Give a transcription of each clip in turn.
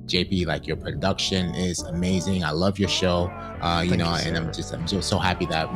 JP, like your production is amazing. I love your show. Thank you, And sir. I'm just so happy that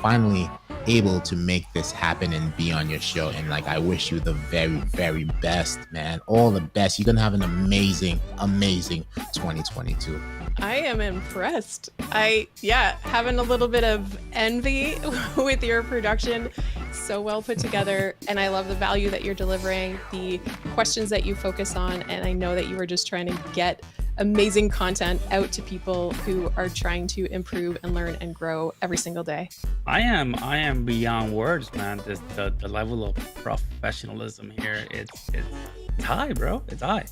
finally able to make this happen and be on your show. And like, I wish you the very, very best, man. All the best. You're gonna have an amazing, amazing 2022. I am impressed. Having a little bit of envy with your production. So well put together. And I love the value that you're delivering, the questions that you focus on. And I know that you are just trying to get amazing content out to people who are trying to improve and learn and grow every single day. I am beyond words, man. The level of professionalism here, it's high, bro. It's high.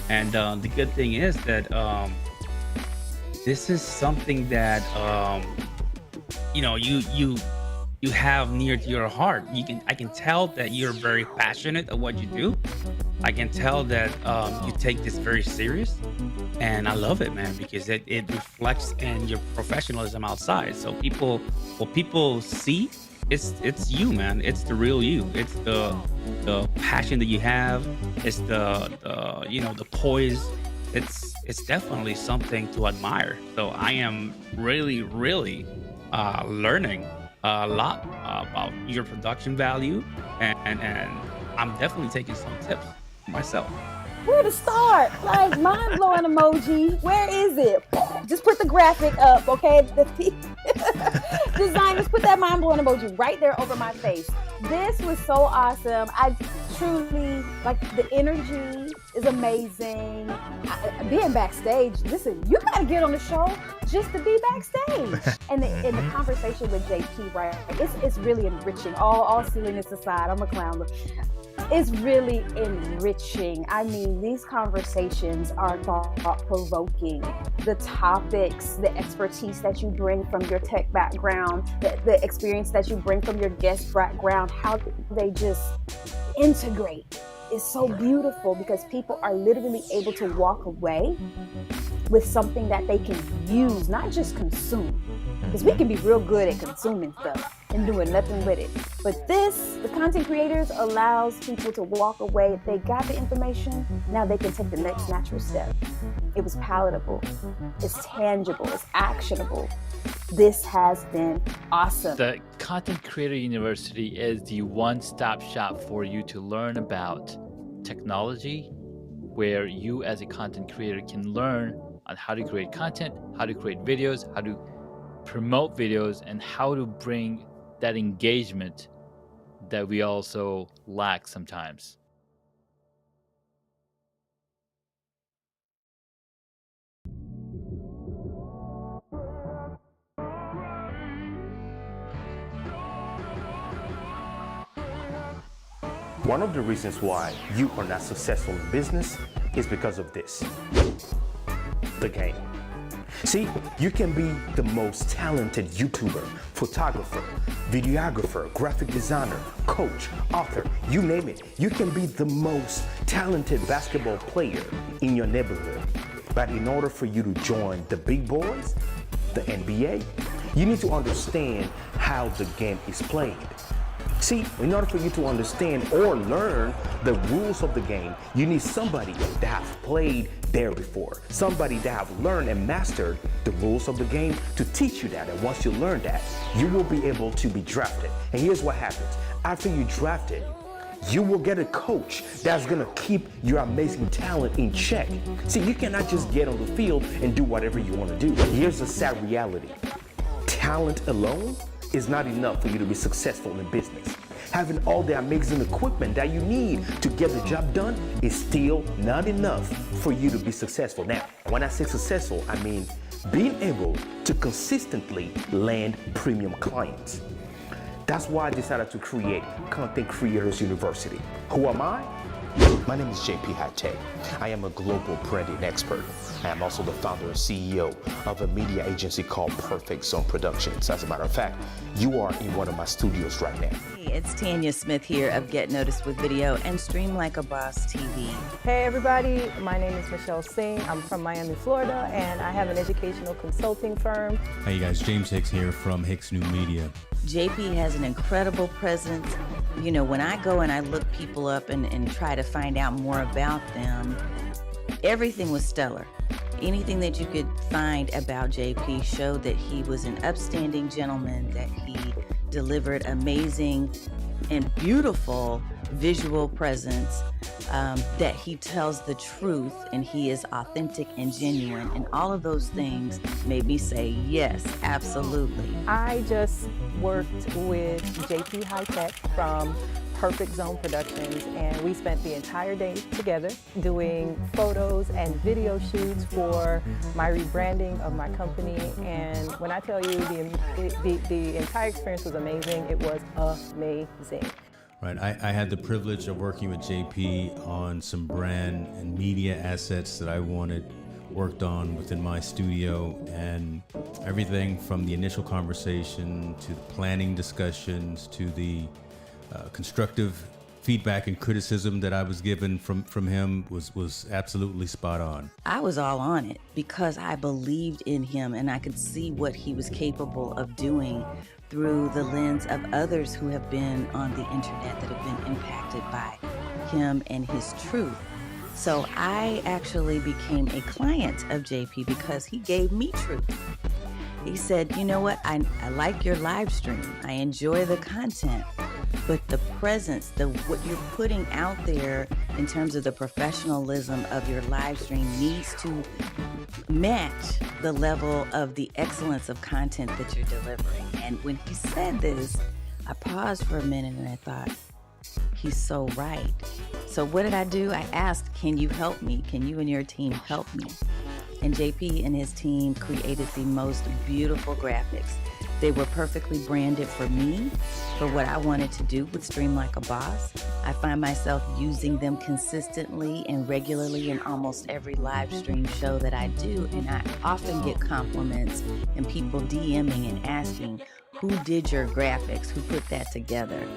And the good thing is that this is something that you have near to your heart. I can tell that you're very passionate at what you do. I can tell that you take this very serious, and I love it, man, because it reflects in your professionalism outside. So what people see, it's you, man. It's the real you. It's the passion that you have. It's the poise. It's definitely something to admire. So I am really, really learning a lot about your production value, and I'm definitely taking some tips myself. Where to start? Like, mind blowing emoji. Where is it? Just put the graphic up, okay? Designers, put that mind blowing emoji right there over my face. This was so awesome. I truly, like, the energy is amazing. Being backstage, listen, you gotta get on the show just to be backstage. And the conversation with JP, right? It's really enriching. All silliness aside, I'm a clown. It's really enriching. I mean, these conversations are thought-provoking. The topics, the expertise that you bring from your tech background, the experience that you bring from your guest background, how they just integrate is so beautiful, because people are literally able to walk away with something that they can use, not just consume. Because we can be real good at consuming stuff and doing nothing with it. But the content creators allows people to walk away. If they got the information, now they can take the next natural step. It was palatable, it's tangible, it's actionable. This has been awesome. The Content Creator University is the one-stop shop for you to learn about technology, where you as a content creator can learn on how to create content, how to create videos, how to promote videos, and how to bring that engagement that we also lack sometimes. One of the reasons why you are not successful in business is because of this: the game. See, you can be the most talented YouTuber, photographer, videographer, graphic designer, coach, author, you name it. You can be the most talented basketball player in your neighborhood. But in order for you to join the big boys, the NBA, you need to understand how the game is played. See, in order for you to understand or learn the rules of the game, you need somebody that has played there before. Somebody that have learned and mastered the rules of the game to teach you that. And once you learn that, you will be able to be drafted. And here's what happens. After you drafted, you will get a coach that's gonna keep your amazing talent in check. See, you cannot just get on the field and do whatever you wanna do. Here's the sad reality. Talent alone is not enough for you to be successful in business. Having all the amazing equipment that you need to get the job done is still not enough for you to be successful. Now, when I say successful, I mean being able to consistently land premium clients. That's why I decided to create Content Creators University. Who am I? My name is JP Hightek. I am a global branding expert. I am also the founder and CEO of a media agency called Perfect Zone Productions. As a matter of fact, you are in one of my studios right now. Hey, it's Tanya Smith here of Get Noticed with Video and Stream Like a Boss TV. Hey everybody, my name is Michelle Singh. I'm from Miami, Florida, and I have an educational consulting firm. Hey guys, James Hicks here from Hicks New Media. JP has an incredible presence. You know, when I go and I look people up and try to find out more about them, everything was stellar. Anything that you could find about JP showed that he was an upstanding gentleman, that he delivered amazing and beautiful visual presence, that he tells the truth and he is authentic and genuine. And all of those things made me say, yes, absolutely. I just worked with JP Hightek from Perfect Zone Productions, and we spent the entire day together doing photos and video shoots for my rebranding of my company. And when I tell you the entire experience was amazing, it was amazing. Right, I had the privilege of working with JP on some brand and media assets that I wanted worked on within my studio, and everything from the initial conversation to the planning discussions to the constructive feedback and criticism that I was given from him was absolutely spot on. I was all on it because I believed in him and I could see what he was capable of doing through the lens of others who have been on the internet that have been impacted by him and his truth. So I actually became a client of JP because he gave me truth. He said, you know what, I like your live stream. I enjoy the content, but the presence, what you're putting out there in terms of the professionalism of your live stream needs to match the level of the excellence of content that you're delivering. And when he said this, I paused for a minute and I thought, he's so right. So what did I do? I asked, can you help me? Can you and your team help me? And JP and his team created the most beautiful graphics. They were perfectly branded for me, for what I wanted to do with Stream Like a Boss. I find myself using them consistently and regularly in almost every live stream show that I do, and I often get compliments and people DMing and asking, who did your graphics? Who put that together?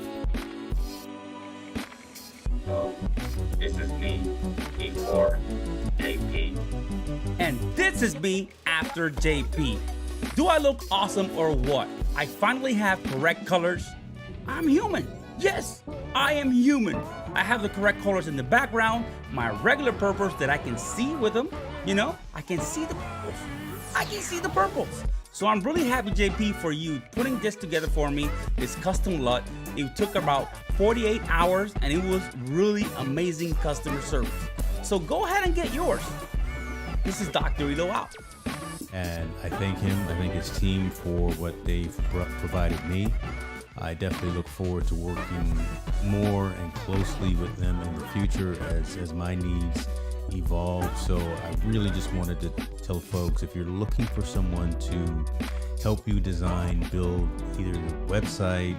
This is me before JP. And this is me after JP. Do I look awesome or what? I finally have correct colors. I'm human. Yes, I am human. I have the correct colors in the background, my regular purples that I can see with them. You know, I can see the purples. I can see the purples. So I'm really happy, JP, for you putting this together for me, this custom LUT. It took about 48 hours and it was really amazing customer service. So go ahead and get yours. This is Dr. Elo out. And I thank him, I thank his team for what they've provided me. I definitely look forward to working more and closely with them in the future as my needs evolve. So I really just wanted to tell folks, if you're looking for someone to help you design, build either the website,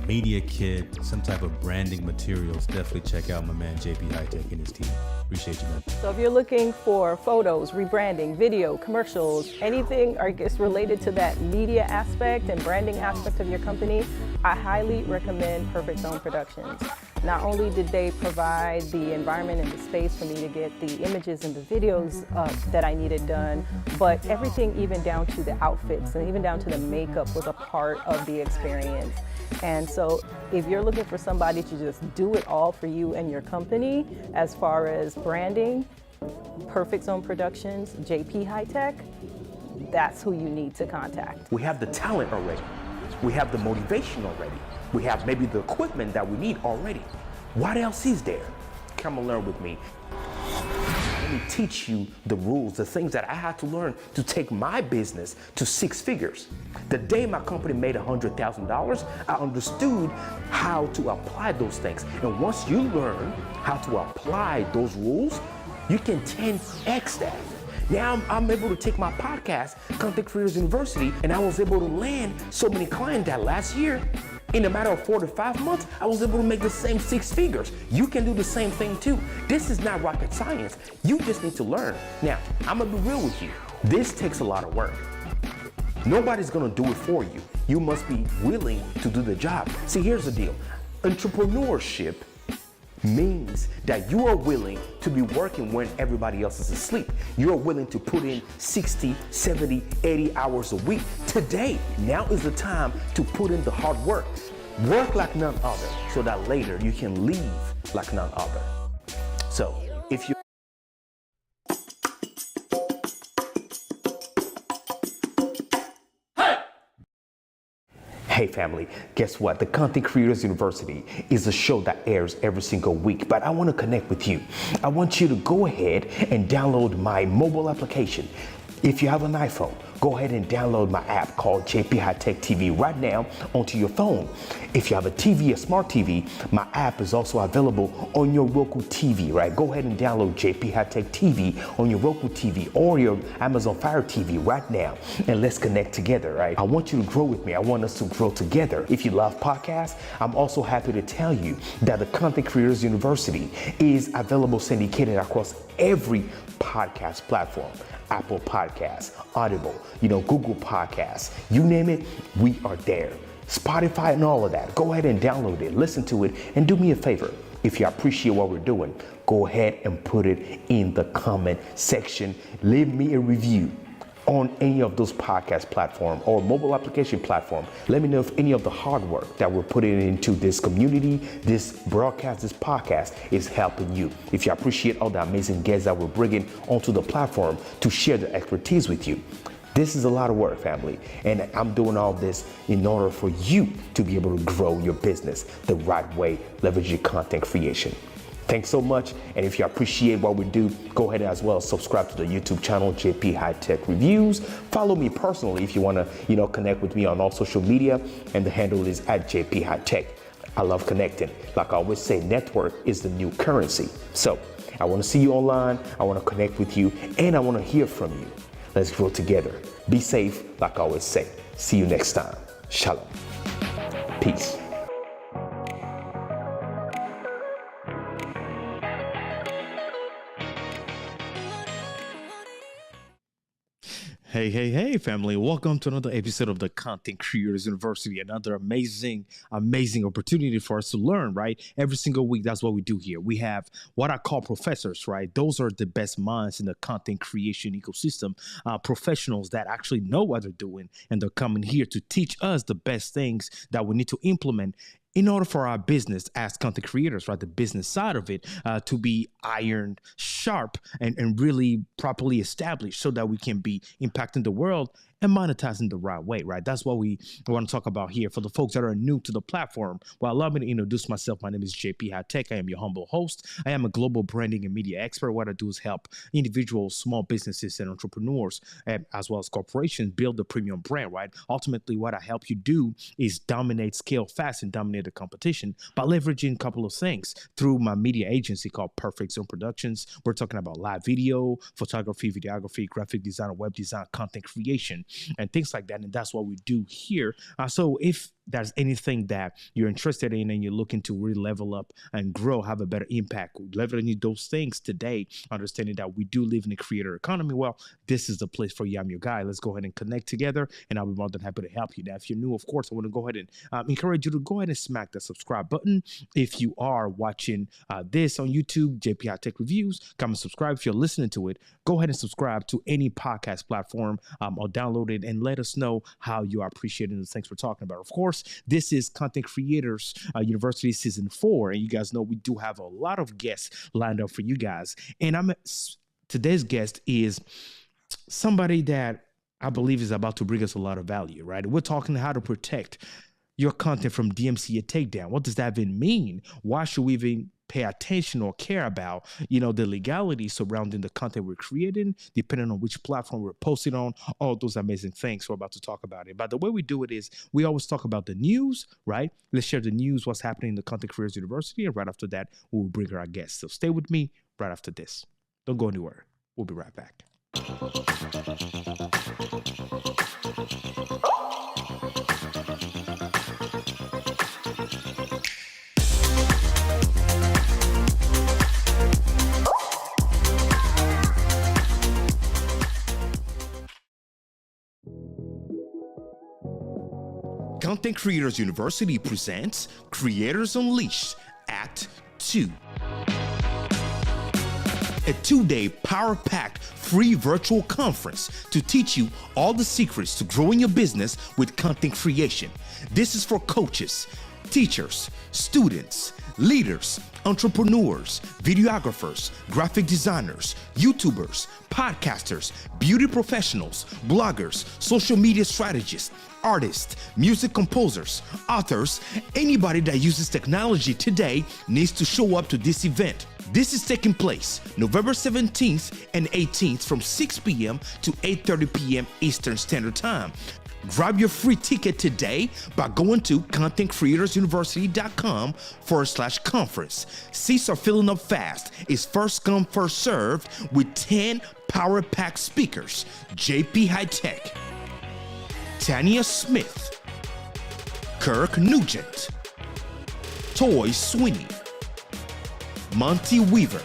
media kit, some type of branding materials, definitely check out my man JP Hightek and his team. Appreciate you, man. So if you're looking for photos, rebranding, video, commercials, anything I guess related to that media aspect and branding aspect of your company, I highly recommend Perfect Zone Productions. Not only did they provide the environment and the space for me to get the images and the videos that I needed done, but everything even down to the outfits and even down to the makeup was a part of the experience. And so if you're looking for somebody to just do it all for you and your company as far as branding, Perfect Zone Productions, JP Hightek, that's who you need to contact. We have the talent already. We have the motivation already. We have maybe the equipment that we need already. What else is there? Come and learn with me. Let me teach you the rules, the things that I had to learn to take my business to 6 figures. The day my company made $100,000, I understood how to apply those things. And once you learn how to apply those rules, you can 10x that. Now I'm able to take my podcast, Content Creators University, and I was able to land so many clients that last year, in a matter of 4 to 5 months, I was able to make the same 6 figures. You can do the same thing too. This is not rocket science. You just need to learn. Now, I'm gonna be real with you. This takes a lot of work. Nobody's gonna do it for you. You must be willing to do the job. See, here's the deal. Entrepreneurship means that you are willing to be working when everybody else is asleep. You're willing to put in 60, 70, 80 hours a week. Today, now is the time to put in the hard work. Work like none other so that later you can leave like none other. So if you Hey family, guess what? The Content Creators University is a show that airs every single week, but I want to connect with you. I want you to go ahead and download my mobile application. If you have an iPhone, go ahead and download my app called JP Hightek TV right now onto your phone. If you have a TV, a smart TV, my app is also available on your Roku TV, right? Go ahead and download JP Hightek TV on your Roku TV or your Amazon Fire TV right now, and let's connect together, right? I want you to grow with me. I want us to grow together. If you love podcasts, I'm also happy to tell you that the Content Creators University is available syndicated across every podcast platform. Apple Podcasts, Audible, Google Podcasts, you name it, we are there. Spotify and all of that. Go ahead and download it, listen to it, and do me a favor. If you appreciate what we're doing, go ahead and put it in the comment section. Leave me a review on any of those podcast platforms or mobile application platform. Let me know if any of the hard work that we're putting into this community, this broadcast, this podcast is helping you. If you appreciate all the amazing guests that we're bringing onto the platform to share their expertise with you. This is a lot of work, family, and I'm doing all this in order for you to be able to grow your business the right way, leveraging content creation. Thanks so much, and if you appreciate what we do, go ahead as well subscribe to the YouTube channel JP Hightek Reviews. Follow me personally if you want to connect with me on all social media, and the handle is @JP Hightek. I love connecting. Like I always say, network is the new currency. So I want to see you online, I want to connect with you, and I want to hear from you. Let's grow together. Be safe, like I always say. See you next time. Shalom. Peace. Hey, family. Welcome to another episode of the Content Creators University. Another amazing opportunity for us to learn, right? Every single week, that's what we do here. We have what I call professors, right? Those are the best minds in the content creation ecosystem, professionals that actually know what they're doing, and they're coming here to teach us the best things that we need to implement in order for our business as content creators, right, the business side of it, to be ironed sharp and really properly established so that we can be impacting the world and monetizing the right way, right? That's what we want to talk about here. For the folks that are new to the platform, well, allow me to introduce myself. My name is JP Hightek. I am your humble host. I am a global branding and media expert. What I do is help individuals, small businesses, and entrepreneurs, as well as corporations, build the premium brand, right? Ultimately, what I help you do is dominate, scale fast, and dominate the competition by leveraging a couple of things through my media agency called Perfect Zone Productions. We're talking about live video, photography, videography, graphic design, web design, content creation, and things like that. And that's what we do here. So if there's anything that you're interested in and you're looking to really level up and grow, have a better impact, leveraging those things today, understanding that we do live in a creator economy, well, this is the place for you. I'm your guy. Let's go ahead and connect together, and I'll be more than happy to help you. Now, if you're new, of course, I want to go ahead and encourage you to go ahead and smack the subscribe button. If you are watching this on YouTube, JP Hightek Reviews, come and subscribe. If you're listening to it, go ahead and subscribe to any podcast platform or download it and let us know how you are appreciating the things we're talking about. Of course, this is Content Creators University Season 4, and you guys know we do have a lot of guests lined up for you guys. And today's guest is somebody that I believe is about to bring us a lot of value, right? We're talking how to protect your content from DMCA takedown. What does that even mean? Why should we even pay attention or care about, the legality surrounding the content we're creating, depending on which platform we're posting on, all those amazing things. We're about to talk about it. But the way we do it is we always talk about the news, right? Let's share the news, what's happening in the Content Creators University. And right after that, we'll bring our guests. So stay with me right after this. Don't go anywhere. We'll be right back. Content Creators University presents Creators Unleashed Act 2. A 2-day power-packed free virtual conference to teach you all the secrets to growing your business with content creation. This is for coaches, teachers, students, leaders, entrepreneurs, videographers, graphic designers, YouTubers, podcasters, beauty professionals, bloggers, social media strategists, artists, music composers, authors, anybody that uses technology today needs to show up to this event. This is taking place November 17th and 18th from 6 p.m. to 8:30 p.m. Eastern Standard Time. Grab your free ticket today by going to contentcreatorsuniversity.com/conference. Seats are filling up fast. It's first come, first served with 10 power pack speakers. JP Hightek, Tanya Smith, Kirk Nugent, Toy Sweeney, Monty Weaver,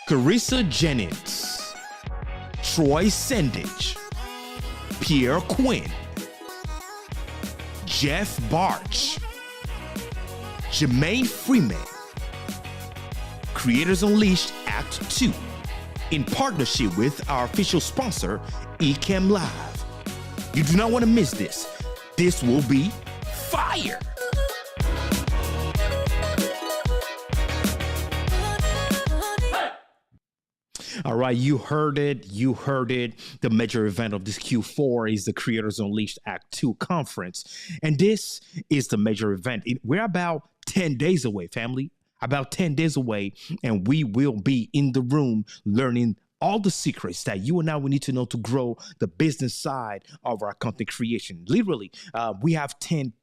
Carissa Jennings, Troy Sendage, Pierre Quinn, Jeff Barch, Jermaine Freeman, Creators Unleashed Act 2, in partnership with our official sponsor, Ecamm Live. You do not want to miss this. This will be fire. All right, you heard it. You heard it. The major event of this Q4 is the Creators Unleashed Act 2 conference. And this is the major event. We're about 10 days away, family. About 10 days away, and we will be in the room learning all the secrets that you and I will need to know to grow the business side of our content creation. Literally, we have 10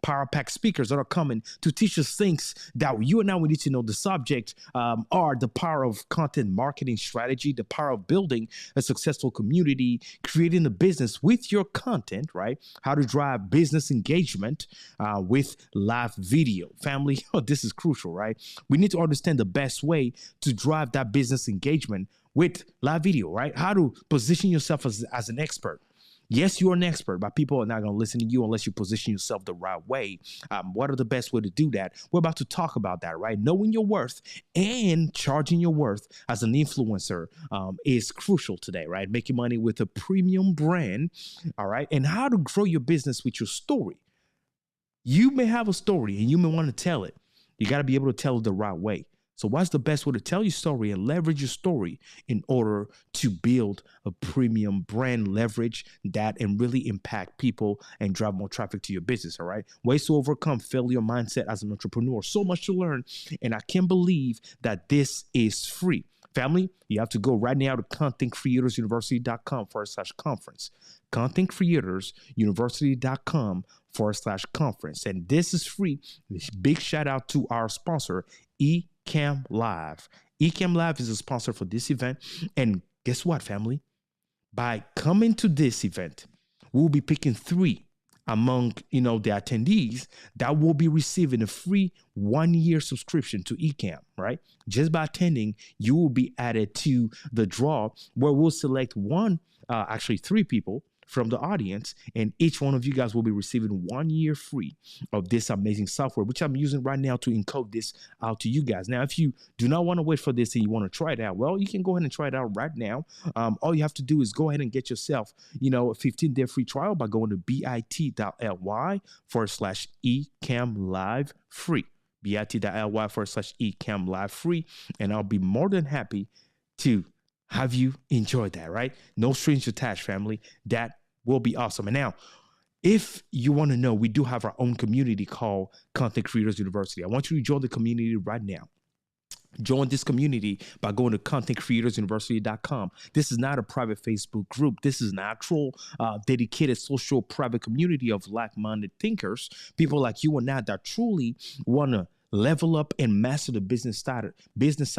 power pack speakers that are coming to teach us things that you and I will need to know. The subject are the power of content marketing strategy, the power of building a successful community, creating a business with your content, right? How to drive business engagement with live video. Family, this is crucial, right? We need to understand the best way to drive that business engagement with live video, right? How to position yourself as an expert. Yes, you're an expert, but people are not going to listen to you unless you position yourself the right way. What are the best way to do that? We're about to talk about that, right? Knowing your worth and charging your worth as an influencer is crucial today, right? Making money with a premium brand, all right? And how to grow your business with your story. You may have a story and you may want to tell it. You got to be able to tell it the right way. So what's the best way to tell your story and leverage your story in order to build a premium brand, leverage that and really impact people and drive more traffic to your business, all right? Ways to overcome failure mindset as an entrepreneur. So much to learn, and I can't believe that this is free. Family, you have to go right now to contentcreatorsuniversity.com/conference. contentcreatorsuniversity.com/conference. And this is free. Big shout out to our sponsor, Ecamm Live. Ecamm Live is a sponsor for this event. And guess what, family? By coming to this event, we'll be picking 3 among the attendees that will be receiving a free 1-year subscription to Ecamm, right? Just by attending, you will be added to the draw where we'll select 3 people from the audience, and each one of you guys will be receiving 1 year free of this amazing software, which I'm using right now to encode this out to you guys. Now, if you do not want to wait for this and you want to try it out, well, you can go ahead and try it out right now. All you have to do is go ahead and get yourself, a 15-day free trial by going to bit.ly/ecamm live free. bit.ly/ecamm live free, and I'll be more than happy to have you enjoyed that, right? No strings attached, family. That will be awesome. And now, if you want to know, we do have our own community called Content Creators University. I want you to join the community right now. Join this community by going to contentcreatorsuniversity.com. This is not a private Facebook group. This is an actual dedicated social private community of like-minded thinkers, people like you and I that truly want to level up and master the business side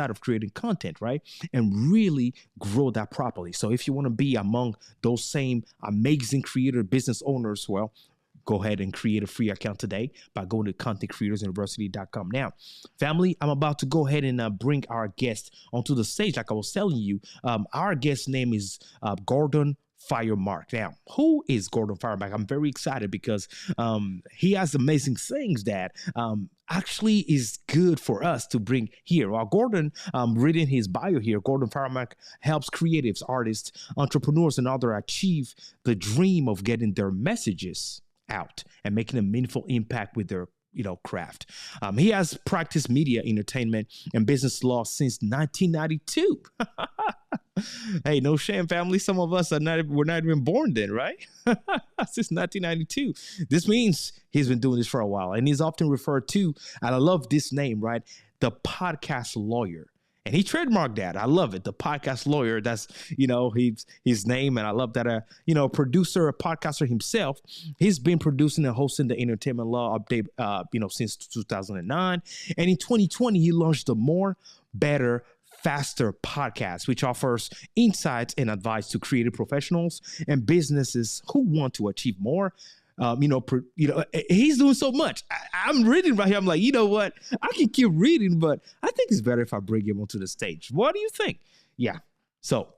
of creating content, right? And really grow that properly. So if you want to be among those same amazing creator business owners, well, go ahead and create a free account today by going to contentcreatorsuniversity.com. Now, family, I'm about to go ahead and bring our guest onto the stage. Like I was telling you, our guest's name is Gordon Firemark. Now, who is Gordon Firemark? I'm very excited because he has amazing things that actually is good for us to bring here. While Gordon, reading his bio here, Gordon Firemark helps creatives, artists, entrepreneurs, and others achieve the dream of getting their messages out and making a meaningful impact with their craft. He has practiced media, entertainment, and business law since 1992. Hey, no shame, family. Some of us we're not even born then, right? Since 1992. This means he's been doing this for a while, and he's often referred to, and I love this name, right? The podcast lawyer. And he trademarked that. I love it. The podcast lawyer. That's, his name. And I love that, producer, a podcaster himself. He's been producing and hosting the Entertainment Law Update, since 2009. And in 2020, he launched the More, Better, Faster podcast, which offers insights and advice to creative professionals and businesses who want to achieve more. He's doing so much. I'm reading right here. I'm like, you know what? I can keep reading, but I think it's better if I bring him onto the stage. What do you think? Yeah. So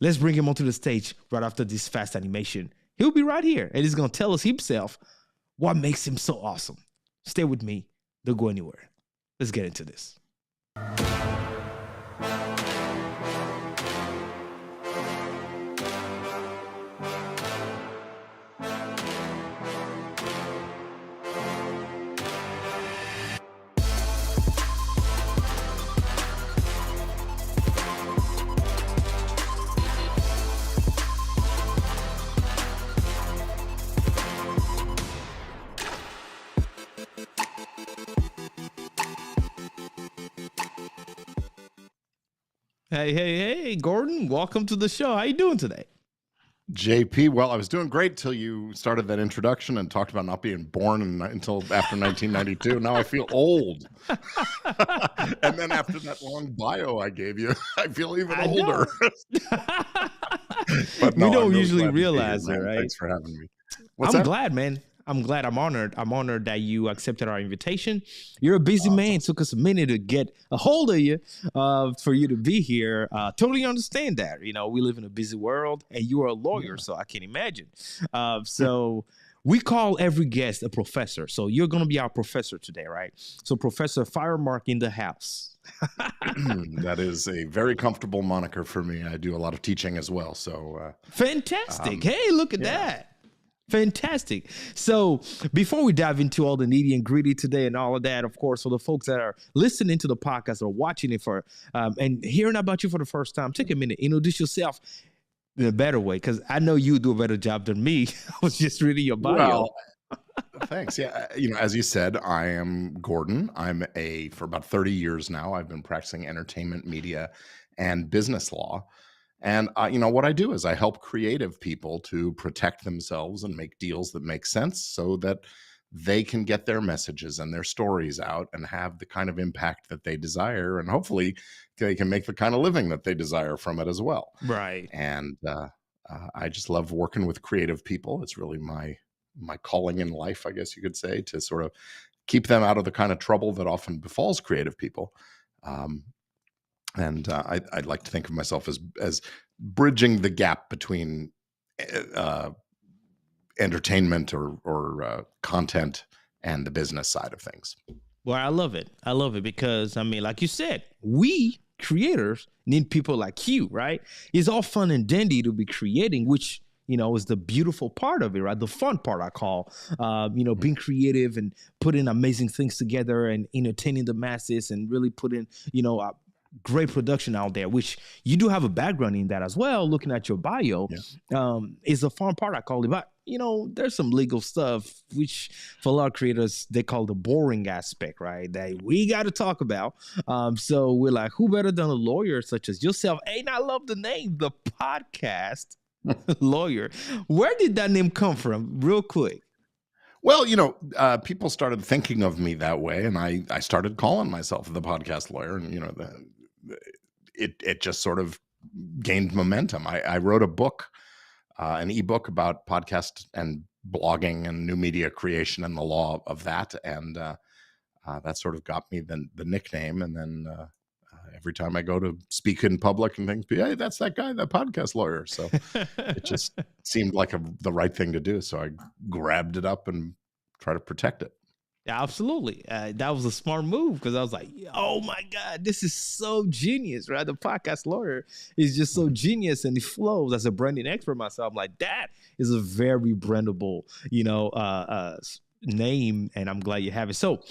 let's bring him onto the stage right after this fast animation. He'll be right here, and he's going to tell us himself what makes him so awesome. Stay with me. Don't go anywhere. Let's get into this. Hey, Gordon, welcome to the show. How you doing today? JP, well, I was doing great till you started that introduction and talked about not being born until after 1992. Now I feel old. And then after that long bio I gave you, I feel even older. But no, we don't really usually realize it, right? Thanks for having me. I'm glad, man. I'm glad. I'm honored that you accepted our invitation. You're a busy man. It took us a minute to get a hold of you, for you to be here. Totally understand that. We live in a busy world, and you are a lawyer, so I can imagine. So we call every guest a professor. So you're going to be our professor today, right? So Professor Firemark in the house. That is a very comfortable moniker for me. I do a lot of teaching as well. So fantastic. Hey, look at that. Fantastic. So before we dive into all the nitty and gritty today and all of that, of course, for the folks that are listening to the podcast or watching it and hearing about you for the first time, take a minute, introduce yourself in a better way, because I know you do a better job than me. I was just reading your bio. Well, thanks. Yeah. As you said, I am Gordon. For about 30 years now, I've been practicing entertainment, media, and business law. And, what I do is I help creative people to protect themselves and make deals that make sense so that they can get their messages and their stories out and have the kind of impact that they desire. And hopefully they can make the kind of living that they desire from it as well. Right. And I just love working with creative people. It's really my calling in life, I guess you could say, to sort of keep them out of the kind of trouble that often befalls creative people. And I'd like to think of myself as bridging the gap between entertainment or content and the business side of things. Well, I love it. I love it because, like you said, we creators need people like you, right? It's all fun and dandy to be creating, which, is the beautiful part of it, right? The fun part I call, being creative and putting amazing things together and entertaining the masses and really putting, great production out there, which you do have a background in that as well. Looking at your bio, is a fun part I call it. But there's some legal stuff which for a lot of creators they call the boring aspect, right? That we got to talk about. So we're like, who better than a lawyer such as yourself? And I love the name, the podcast lawyer. Where did that name come from, real quick? Well, people started thinking of me that way, and I started calling myself the podcast lawyer, and it just sort of gained momentum. I wrote a book, an ebook about podcast and blogging and new media creation and the law of that, and that sort of got me the nickname. And then every time I go to speak in public and things, hey, that's that guy, that podcast lawyer. So it just seemed like the right thing to do. So I grabbed it up and tried to protect it. Yeah, absolutely. That was a smart move because I was like, oh my God, this is so genius, right? The podcast lawyer is just so genius and it flows. As a branding expert myself, I'm like, that is a very brandable, name, and I'm glad you have it. So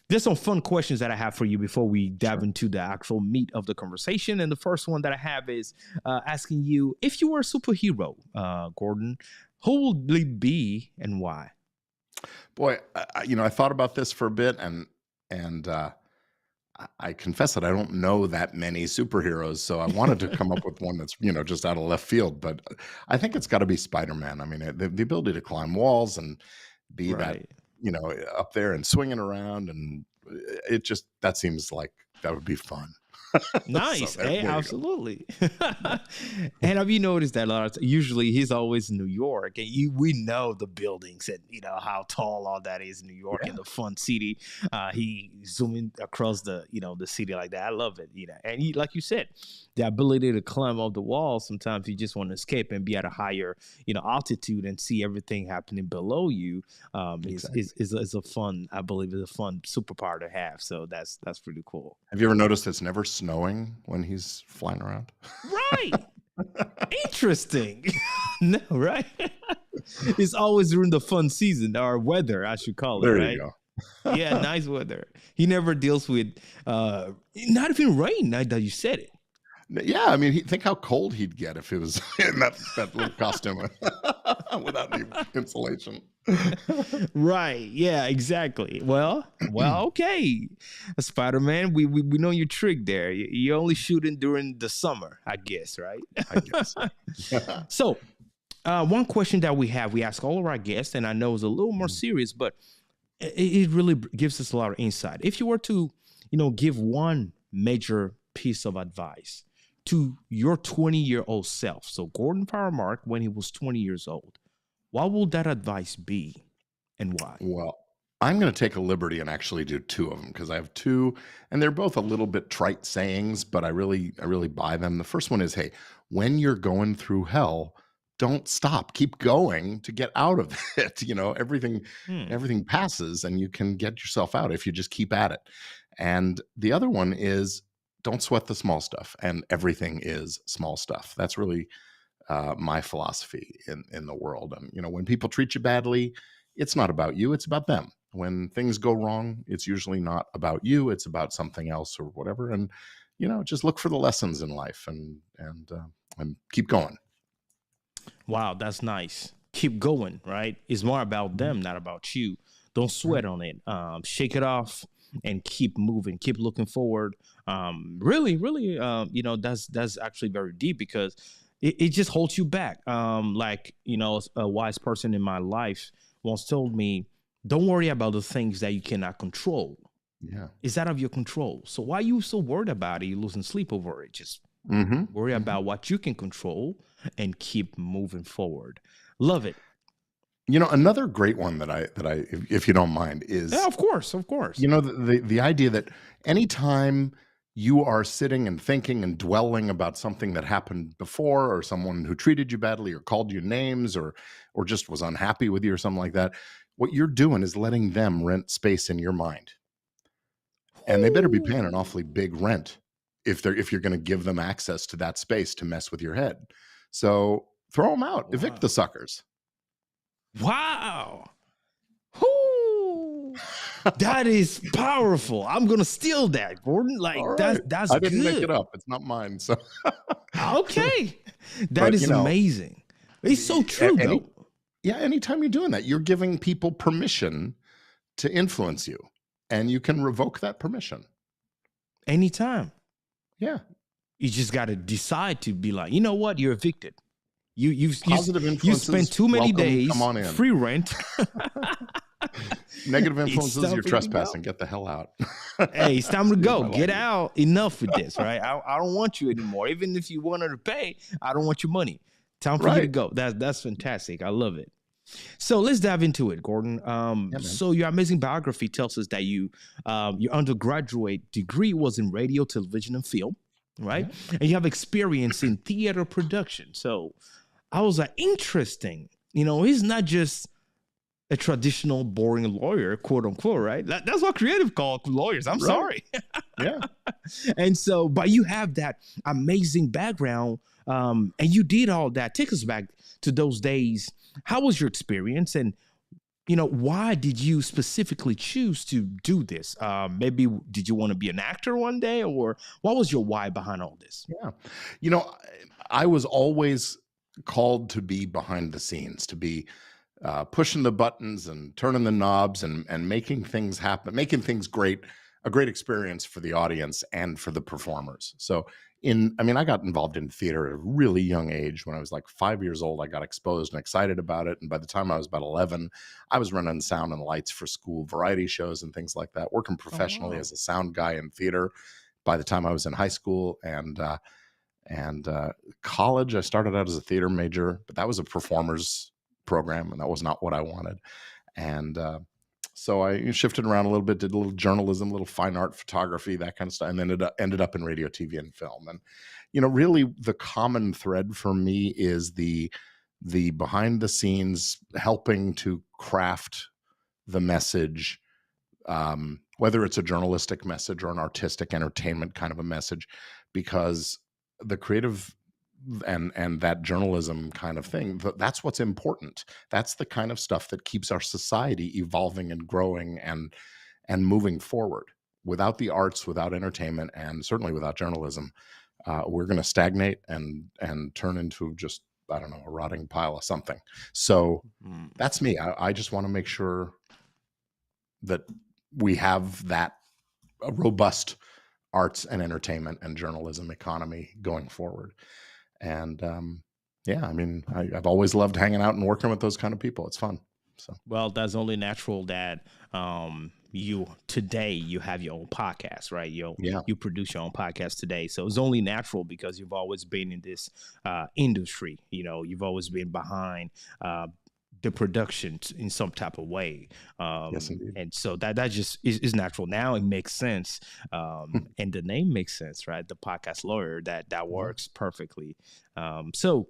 there's some fun questions that I have for you before we dive into the actual meat of the conversation. And the first one that I have is asking you, if you were a superhero, Gordon, who would it be and why? Boy, I thought about this for a bit, and I confess that I don't know that many superheroes, so I wanted to come up with one that's, just out of left field. But I think it's got to be Spider-Man. I mean, the ability to climb walls and be Right. that, up there and swinging around, and that seems like that would be fun. Nice. So there Hey, you go. absolutely. And have you noticed that a lot of usually he's always in New York, and we know the buildings and how tall all that is in New York and the fun city. He zooming across the the city like that. I love it. And like you said, the ability to climb up the wall. Sometimes you just want to escape and be at a higher altitude and see everything happening below you. Is a fun. I believe is a fun superpower to have. So that's pretty cool. Have you ever noticed it's never snowing when he's flying around? Right. Interesting. No, right? It's always during the fun season or weather, I should call it. There Right? you go. Yeah, nice weather. He never deals with not even rain. Now that you said it. Yeah, I mean, think how cold he'd get if it was in that little costume without any insulation. Right. Yeah, exactly. Well, okay. Spider-Man, we know your trick there. You're only shooting during the summer, I guess, right? I guess. So, one question that we ask all of our guests, and I know it's a little more serious, but it really gives us a lot of insight. If you were to, give one major piece of advice to your 20-year-old self, so Gordon Firemark when he was 20 years old, what will that advice be and why? Well, I'm going to take a liberty and actually do two of them because I have two, and they're both a little bit trite sayings, but I really buy them. The first one is, hey, when you're going through hell, don't stop. Keep going to get out of it. Everything passes, and you can get yourself out if you just keep at it. And the other one is, don't sweat the small stuff, and everything is small stuff. That's really my philosophy in the world. And when people treat you badly, it's not about you, it's about them. When things go wrong, it's usually not about you, it's about something else or whatever. And just look for the lessons in life and keep going. Wow, that's nice. Keep going, right? It's more about them, not about you. Don't sweat on it. Shake it off and keep moving, keep looking forward. Really, that's actually very deep because it just holds you back. A wise person in my life once told me, don't worry about the things that you cannot control. Yeah. It's out of your control. So why are you so worried about it? You're losing sleep over it. Just worry about what you can control and keep moving forward. Love it. Another great one that I, if you don't mind, is of course. the idea that anytime you are sitting and thinking and dwelling about something that happened before, or someone who treated you badly or called you names or just was unhappy with you or something like that, what you're doing is letting them rent space in your mind. And they better be paying an awfully big rent if you're going to give them access to that space to mess with your head. So throw them out, evict the suckers. Wow. That is powerful. I'm gonna steal that, Gordon. Like Right. that's I didn't good. make it up. It's not mine. So Okay. That But, is amazing. It's so true though. Anytime you're doing that, you're giving people permission to influence you, and you can revoke that permission. Anytime. Yeah. You just gotta decide to be like, you know what? You're evicted. You Positive you influences, spent too many welcome, days come on in. free rent. Negative It's influences, time you're for you to go. trespassing. Get the hell out. Hey, it's time to Excuse go. my Get language. out. Enough with this, right? I don't want you anymore. Even if you wanted to pay, I don't want your money. Time for you to Right. go. That's fantastic. I love it. So let's dive into it, Gordon. man. So your amazing biography tells us that your undergraduate degree was in radio, television, and film, right? And you have experience in theater production. So I was like, interesting. He's not just a traditional boring lawyer, quote unquote, right? That's what creative call lawyers. I'm Right. sorry. Yeah. And so, but you have that amazing background, and you did all that. Take us back to those days. How was your experience, and why did you specifically choose to do this? Maybe did you want to be an actor one day, or what was your why behind all this? Yeah. I was always called to be behind the scenes, to be pushing the buttons and turning the knobs and making things happen, making things great, a great experience for the audience and for the performers. So I got involved in theater at a really young age. When I was like 5 years old, I got exposed and excited about it. And by the time I was about 11, I was running sound and lights for school variety shows and things like that, working professionally as a sound guy in theater by the time I was in high school. And college, I started out as a theater major, but that was a performers program, and that was not what I wanted. And so I shifted around a little bit, did a little journalism, a little fine art photography, that kind of stuff, and then ended up in radio, TV, and film. And really the common thread for me is the behind the scenes, helping to craft the message, whether it's a journalistic message or an artistic entertainment kind of a message, because the creative and that journalism kind of thing, that's what's important. That's the kind of stuff that keeps our society evolving and growing and moving forward. Without the arts, without entertainment, and certainly without journalism, we're going to stagnate and turn into just, I don't know, a rotting pile of something. So that's me. I just want to make sure that we have a robust arts and entertainment and journalism economy going forward. And I've always loved hanging out and working with those kind of people. It's fun. So, well, that's only natural that you have your own podcast, right? You produce your own podcast today. So it's only natural because you've always been in this industry. You've always been behind the production in some type of way. Yes, indeed. And so that just is natural. Now it makes sense. And the name makes sense, right? The podcast lawyer, that works perfectly. So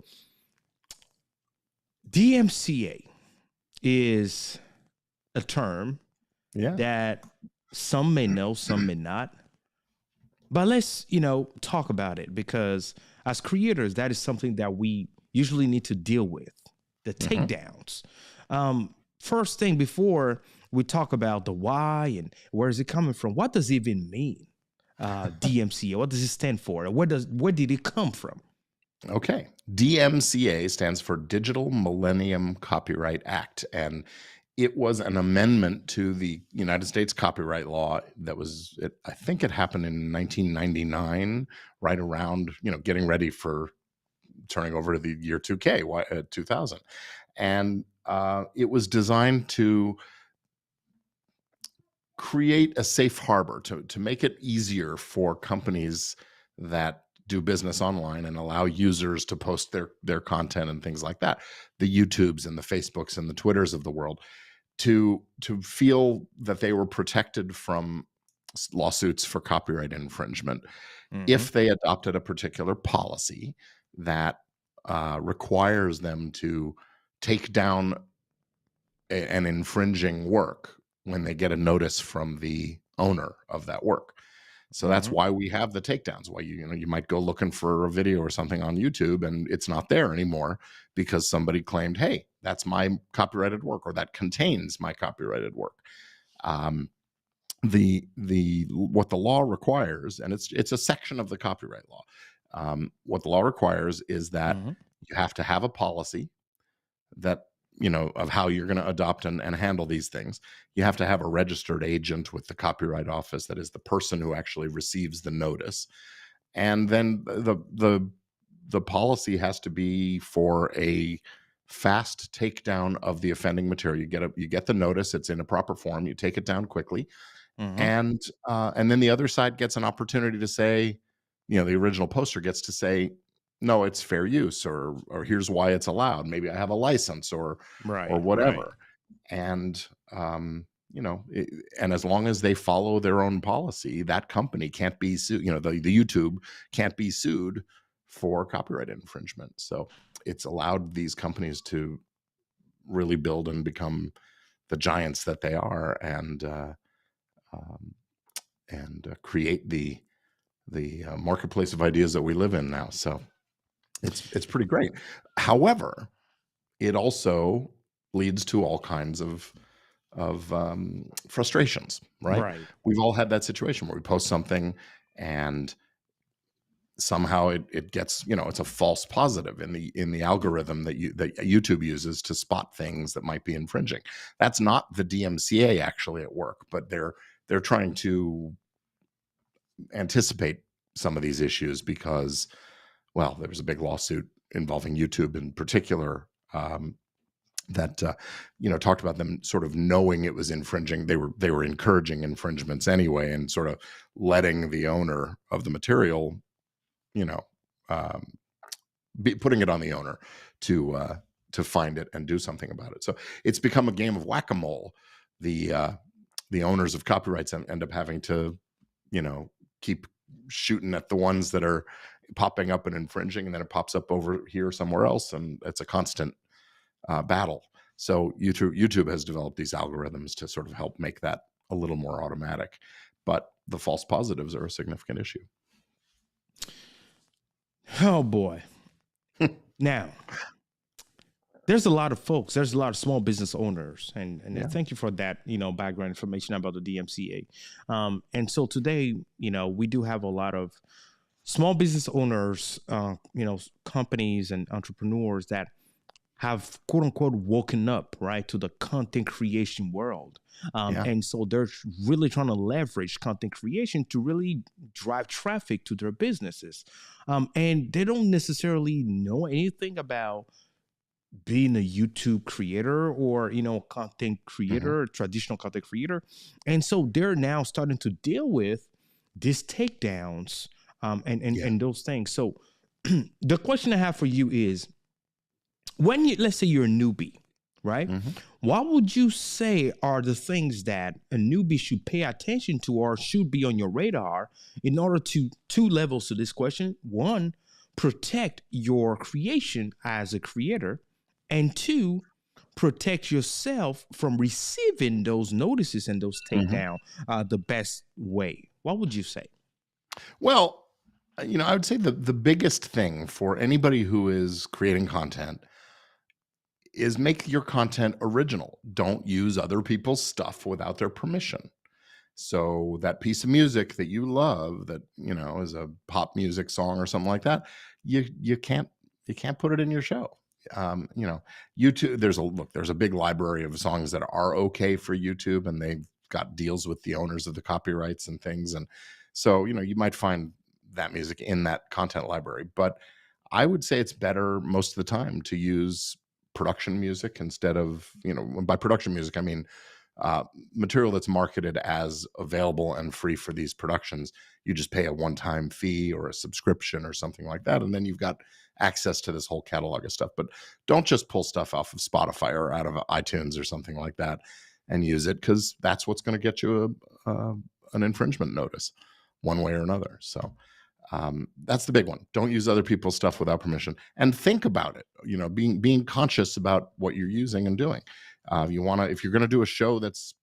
DMCA is a term that some may know, some may not. But let's, talk about it, because as creators, that is something that we usually need to deal with. The takedowns. First thing, before we talk about the why and where is it coming from, what does it even mean? DMCA, what does it stand for? Where did it come from? Okay. DMCA stands for Digital Millennium Copyright Act. And it was an amendment to the United States copyright law I think it happened in 1999, right around, getting ready for turning over to the year 2000. And it was designed to create a safe harbor, to make it easier for companies that do business online and allow users to post their content and things like that, the YouTubes and the Facebooks and the Twitters of the world, to feel that they were protected from lawsuits for copyright infringement if they adopted a particular policy that requires them to take down an infringing work when they get a notice from the owner of that work. So that's why we have the takedowns. Why you might go looking for a video or something on YouTube and it's not there anymore because somebody claimed, hey, that's my copyrighted work, or that contains my copyrighted work. What the law requires, and it's a section of the copyright law. What the law requires is that you have to have a policy that, of how you're going to adopt and handle these things. You have to have a registered agent with the Copyright Office, that is the person who actually receives the notice. And then the policy has to be for a fast takedown of the offending material. You get the notice, it's in a proper form, you take it down quickly. And then the other side gets an opportunity to say, the original poster gets to say, no, it's fair use, or here's why it's allowed. Maybe I have a license or whatever. Right. And, and as long as they follow their own policy, that company can't be sued. The YouTube can't be sued for copyright infringement. So it's allowed these companies to really build and become the giants that they are, and create the marketplace of ideas that we live in now. So it's pretty great. However, it also leads to all kinds of frustrations, right? Right. We've all had that situation where we post something and somehow it gets, it's a false positive in the algorithm that YouTube uses to spot things that might be infringing. That's not the DMCA actually at work, but they're trying to anticipate some of these issues because, well, there was a big lawsuit involving YouTube in particular, that talked about them sort of knowing it was infringing. They were encouraging infringements anyway, and sort of letting the owner of the material, putting it on the owner to find it and do something about it. So it's become a game of whack-a-mole. The owners of copyrights end up having to, keep shooting at the ones that are popping up and infringing, and then it pops up over here somewhere else, and it's a constant battle. So YouTube has developed these algorithms to sort of help make that a little more automatic, but the false positives are a significant issue. Oh boy. Now, there's a lot of folks, there's a lot of small business owners, and thank you for that, background information about the DMCA. And so today, we do have a lot of small business owners, companies and entrepreneurs that have quote unquote woken up, right, to the content creation world. And so they're really trying to leverage content creation to really drive traffic to their businesses. And they don't necessarily know anything about being a YouTube creator or, content creator, traditional content creator. And so they're now starting to deal with these takedowns and those things. So the question I have for you is, let's say you're a newbie, right? What would you say are the things that a newbie should pay attention to or should be on your radar in order to, two levels to this question? One, protect your creation as a creator, and two, protect yourself from receiving those notices and those takedown the best way. What would you say? Well, I would say the biggest thing for anybody who is creating content is make your content original. Don't use other people's stuff without their permission. So that piece of music that you love that, is a pop music song or something like that, you can't put it in your show. YouTube, there's a big library of songs that are okay for YouTube, and they've got deals with the owners of the copyrights and things. And so, you might find that music in that content library, but I would say it's better most of the time to use production music instead of, by production music, I mean, material that's marketed as available and free for these productions. You just pay a one-time fee or a subscription or something like that, and then you've got access to this whole catalog of stuff. But don't just pull stuff off of Spotify or out of iTunes or something like that and use it, because that's what's going to get you an infringement notice one way or another. So that's the big one. Don't use other people's stuff without permission, and think about it. Being conscious about what you're using and doing. If you're going to do a show that's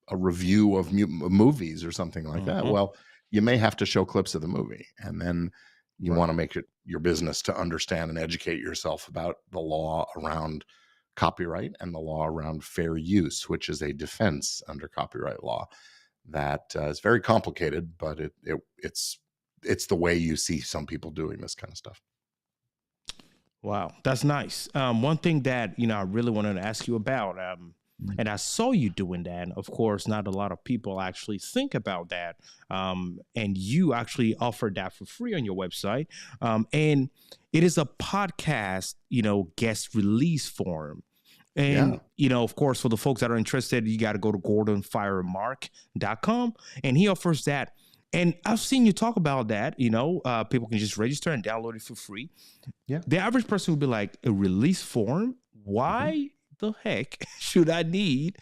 a review of movies or something like that, well, you may have to show clips of the movie, and then you want to make it your business to understand and educate yourself about the law around copyright and the law around fair use, which is a defense under copyright law that is very complicated, but it's the way you see some people doing this kind of stuff. Wow, that's nice. One thing that, I really wanted to ask you about, and I saw you doing that. Of course, not a lot of people actually think about that. And you actually offered that for free on your website. And it is a podcast, guest release form. And, of course, for the folks that are interested, you got to go to GordonFiremark.com, and he offers that. And I've seen you talk about that, people can just register and download it for free. Yeah. The average person would be like, a release form? Why the heck should I need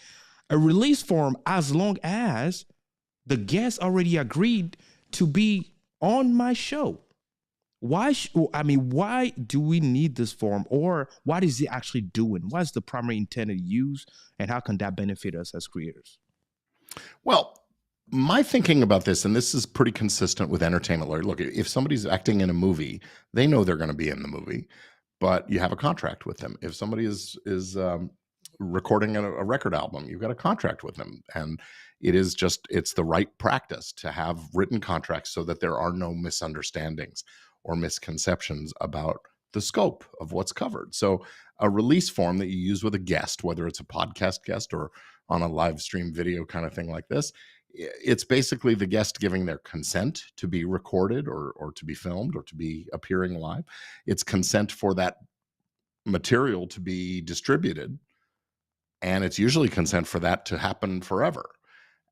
a release form as long as the guest already agreed to be on my show? Why do we need this form, or what is it actually doing? What's the primary intended use, and how can that benefit us as creators? Well, my thinking about this, and this is pretty consistent with entertainment lawyer. Look, if somebody's acting in a movie, they know they're going to be in the movie, but you have a contract with them. If somebody is recording a record album, you've got a contract with them, and it's the right practice to have written contracts so that there are no misunderstandings or misconceptions about the scope of what's covered. So a release form that you use with a guest, whether it's a podcast guest or on a live stream video kind of thing like this, it's basically the guest giving their consent to be recorded or to be filmed or to be appearing live. It's consent for that material to be distributed, and it's usually consent for that to happen forever.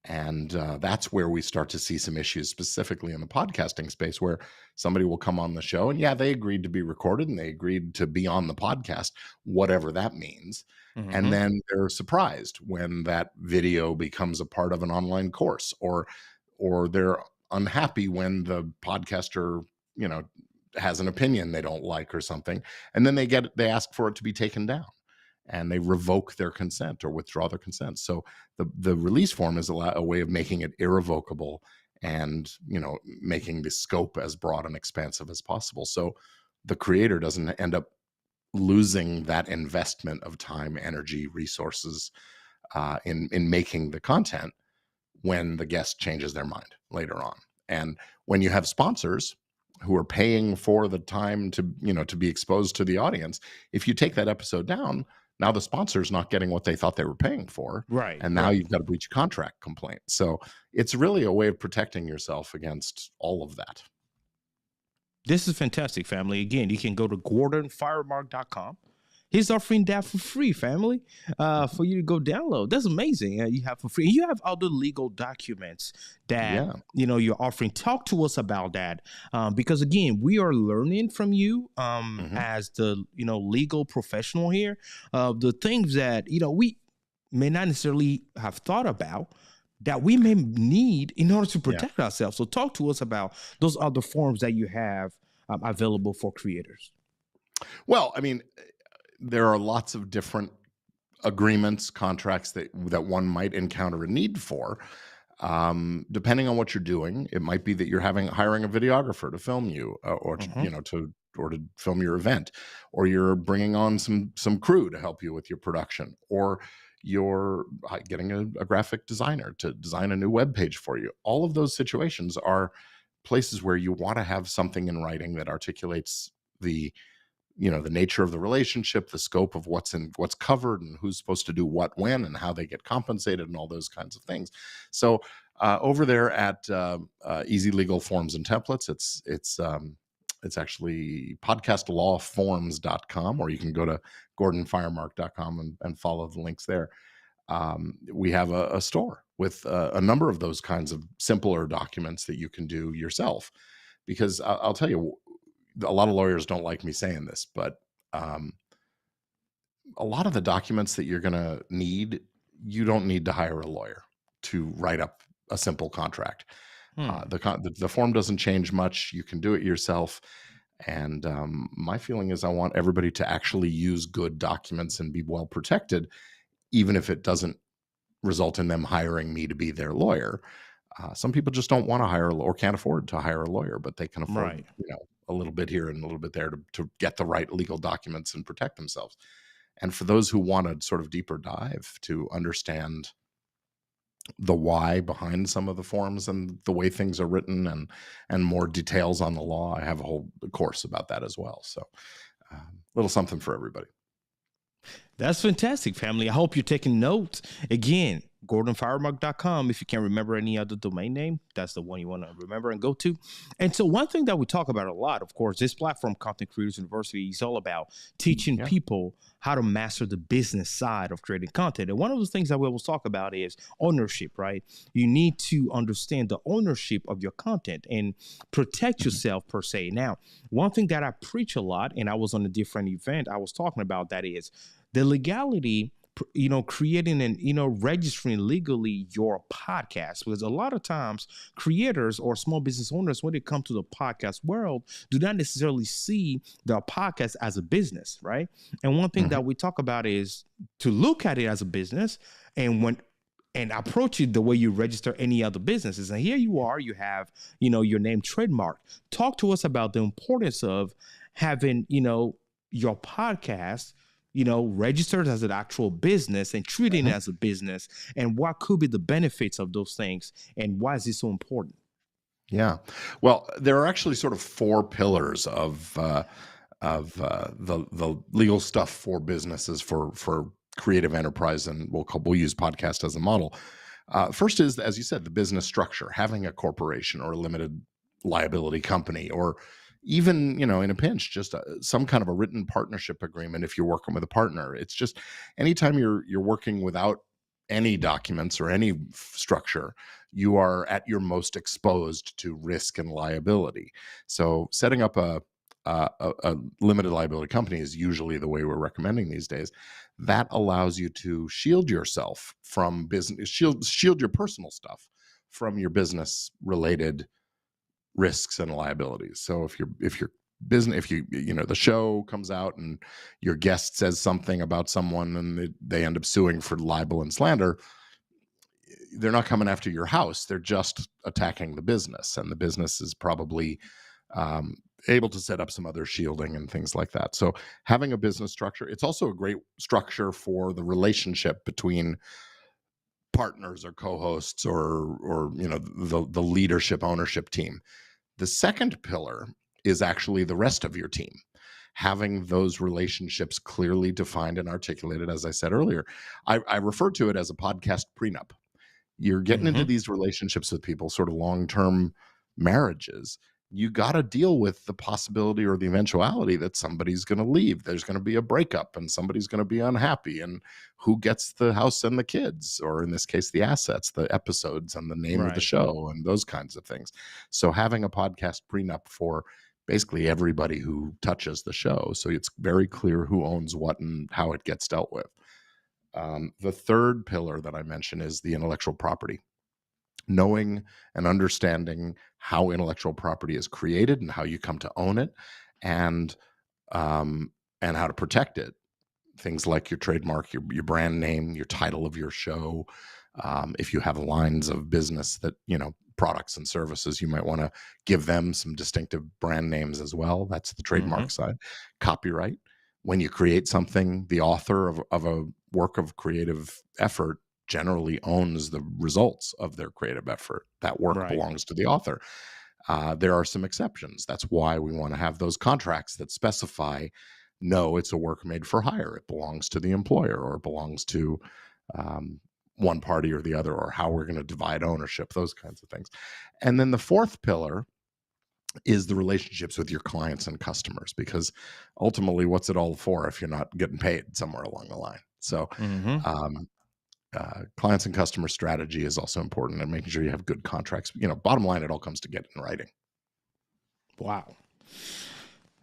And that's where we start to see some issues, specifically in the podcasting space, where somebody will come on the show and they agreed to be recorded and they agreed to be on the podcast, whatever that means. Mm-hmm. And then they're surprised when that video becomes a part of an online course, or they're unhappy when the podcaster, has an opinion they don't like or something. And then they ask for it to be taken down, and they revoke their consent or withdraw their consent. So the release form is a way of making it irrevocable and, making the scope as broad and expansive as possible. So the creator doesn't end up losing that investment of time, energy, resources in making the content when the guest changes their mind later on. And when you have sponsors who are paying for the time to be exposed to the audience, if you take that episode down, now the sponsor's not getting what they thought they were paying for. Right. And now you've got a breach of contract complaint. So it's really a way of protecting yourself against all of that. This is fantastic, family. Again, you can go to GordonFiremark.com. He's offering that for free, family, for you to go download. That's amazing. You have for free. You have other legal documents that, you're offering. Talk to us about that. Because, again, we are learning from you as the, legal professional here. The things that, we may not necessarily have thought about that we may need in order to protect ourselves. So talk to us about those other forms that you have available for creators. Well, I mean, there are lots of different agreements, contracts that one might encounter a need for. Depending on what you're doing, it might be that you're hiring a videographer to film you, or to film your event, or you're bringing on some crew to help you with your production, or you're getting a graphic designer to design a new web page for you. All of those situations are places where you want to have something in writing that articulates the nature of the relationship, the scope of what's covered, and who's supposed to do what when, and how they get compensated, and all those kinds of things. So over there at Easy Legal Forms and Templates, it's actually podcastlawforms.com, or you can go to gordonfiremark.com and follow the links there. We have a store with a number of those kinds of simpler documents that you can do yourself, because I'll tell you, a lot of lawyers don't like me saying this, but a lot of the documents that you're going to need, you don't need to hire a lawyer to write up a simple contract. The form doesn't change much. You can do it yourself. And my feeling is I want everybody to actually use good documents and be well protected, even if it doesn't result in them hiring me to be their lawyer. Some people just don't want to hire or can't afford to hire a lawyer, but they can afford, a little bit here and a little bit there to get the right legal documents and protect themselves. And for those who want a sort of deeper dive to understand the why behind some of the forms and the way things are written and more details on the law, I have a whole course about that as well. So a little something for everybody. That's fantastic, family. I hope you're taking notes. Again, GordonFiremark.com. If you can't remember any other domain name, that's the one you want to remember and go to. And so one thing that we talk about a lot, of course, this platform, Content Creators University, is all about teaching people how to master the business side of creating content. And one of the things that we always talk about is ownership, right? You need to understand the ownership of your content and protect yourself, per se. Now, one thing that I preach a lot, and I was on a different event I was talking about, that is the legality, creating and, registering legally your podcast. Because a lot of times creators or small business owners, when they come to the podcast world, do not necessarily see the podcast as a business, right? And one thing that we talk about is to look at it as a business and approach it the way you register any other businesses. And here you are, you have, your name trademark. Talk to us about the importance of having, your podcast registered as an actual business and treating it as a business, and what could be the benefits of those things, and why is it so important? Yeah. Well, there are actually sort of 4 pillars of the legal stuff for businesses for creative enterprise, and we'll use podcast as a model. First is, as you said, the business structure, having a corporation or a limited liability company, or even, in a pinch, just some kind of a written partnership agreement if you're working with a partner. It's just anytime you're working without any documents or any structure, you are at your most exposed to risk and liability. So setting up a limited liability company is usually the way we're recommending these days. That allows you to shield yourself from business, shield your personal stuff from your business related risks and liabilities. So if your business, the show comes out and your guest says something about someone and they end up suing for libel and slander, they're not coming after your house. They're just attacking the business, and the business is probably able to set up some other shielding and things like that. So having a business structure, it's also a great structure for the relationship between partners or co-hosts or the leadership ownership team. The second pillar is actually the rest of your team. Having those relationships clearly defined and articulated, as I said earlier. I refer to it as a podcast prenup. You're getting into these relationships with people, sort of long-term marriages. You got to deal with the possibility or the eventuality that somebody's going to leave. There's going to be a breakup and somebody's going to be unhappy. And who gets the house and the kids, or in this case, the assets, the episodes and the name of the show and those kinds of things. So having a podcast prenup for basically everybody who touches the show. So it's very clear who owns what and how it gets dealt with. The third pillar that I mentioned is the intellectual property. Knowing and understanding how intellectual property is created and how you come to own it, and how to protect it. Things like your trademark, your brand name, your title of your show. If you have lines of business that, products and services, you might want to give them some distinctive brand names as well. That's the trademark side. Copyright. When you create something, the author of a work of creative effort generally owns the results of their creative effort. That work belongs to the author. There are some exceptions. That's why we want to have those contracts that specify, no, it's a work made for hire. It belongs to the employer, or it belongs to one party or the other, or how we're going to divide ownership, those kinds of things. And then the fourth pillar is the relationships with your clients and customers, because ultimately, what's it all for if you're not getting paid somewhere along the line? So clients and customer strategy is also important, and making sure you have good contracts. Bottom line, it all comes to get in writing. Wow.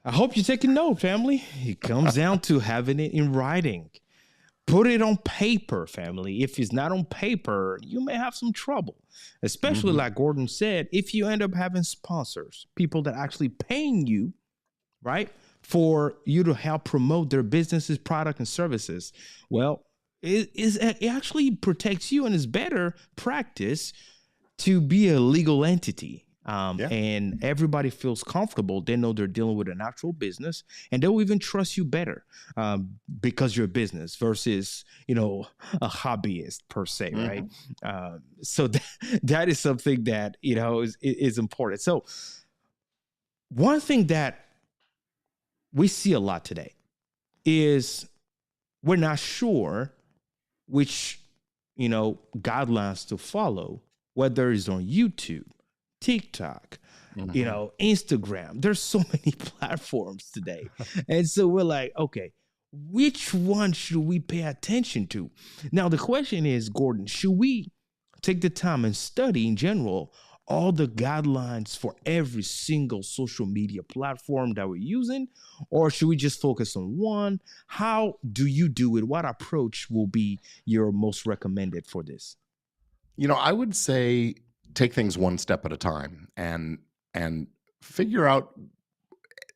I hope you're taking note, family. It comes down to having it in writing. Put it on paper, family. If it's not on paper, you may have some trouble, especially like Gordon said, if you end up having sponsors, people that actually paying you, right, for you to help promote their businesses, product, and services. Well, it actually protects you, and is better practice to be a legal entity. And everybody feels comfortable. They know they're dealing with an actual business, and they'll even trust you better because you're a business versus, a hobbyist per se, right? So that is something that, is important. So one thing that we see a lot today is we're not sure which, guidelines to follow, whether it's on YouTube, TikTok, Instagram. There's so many platforms today. And so we're like, okay, which one should we pay attention to? Now, the question is, Gordon, should we take the time and study in general all the guidelines for every single social media platform that we're using? Or should we just focus on one? How do you do it? What approach will be your most recommended for this? I would say take things one step at a time and figure out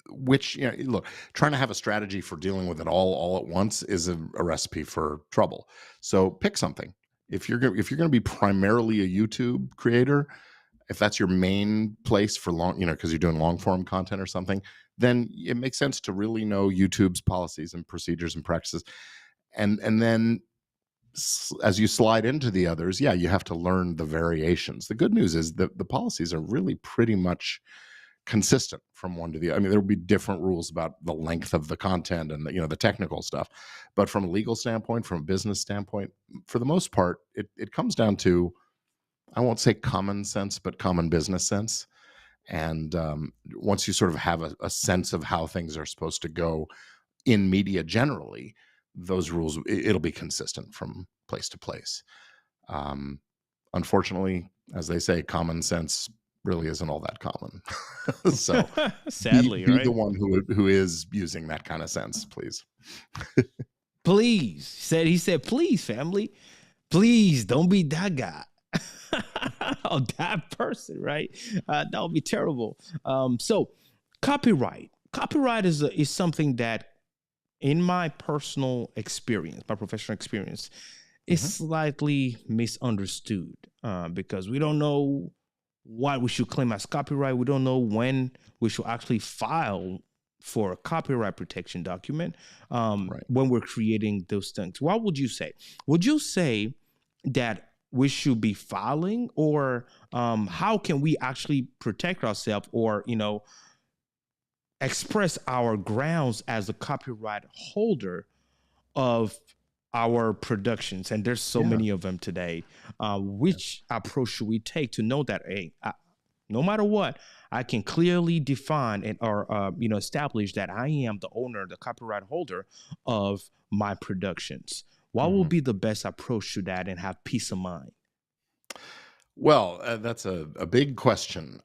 which, look, trying to have a strategy for dealing with it all at once is a recipe for trouble. So pick something. If you're going to be primarily a YouTube creator, if that's your main place for long, because you're doing long form content or something, then it makes sense to really know YouTube's policies and procedures and practices. And then as you slide into the others, yeah, you have to learn the variations. The good news is that the policies are really pretty much consistent from one to the other. I mean, there will be different rules about the length of the content and the technical stuff, but from a legal standpoint, from a business standpoint, for the most part, it comes down to, I won't say common sense, but common business sense. And once you sort of have a sense of how things are supposed to go in media generally, those rules, it'll be consistent from place to place. Unfortunately, as they say, common sense really isn't all that common. So sadly, be right? the one who is using that kind of sense, please. Please, he said, please, family, please don't be that guy. Or that person, right? That would be terrible. So copyright is something that, in my personal experience, my professional experience, is slightly misunderstood because we don't know what we should claim as copyright. We don't know when we should actually file for a copyright protection document when we're creating those things. What would you say? Would you say that we should be filing, or how can we actually protect ourselves, or express our grounds as a copyright holder of our productions? And there's so many of them today. Which approach should we take to know that, hey, no matter what, I can clearly define and establish that I am the owner, the copyright holder of my productions? What will be the best approach to that and have peace of mind? Well, that's a big question.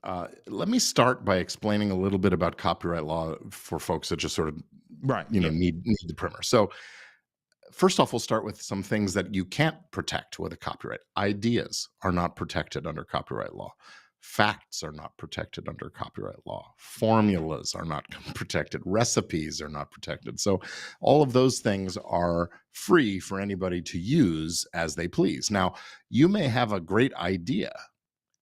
Let me start by explaining a little bit about copyright law for folks that just sort of need the primer. So first off, we'll start with some things that you can't protect with a copyright. Ideas are not protected under copyright law. Facts are not protected under copyright law. Formulas are not protected. Recipes are not protected. So all of those things are free for anybody to use as they please. Now, you may have a great idea,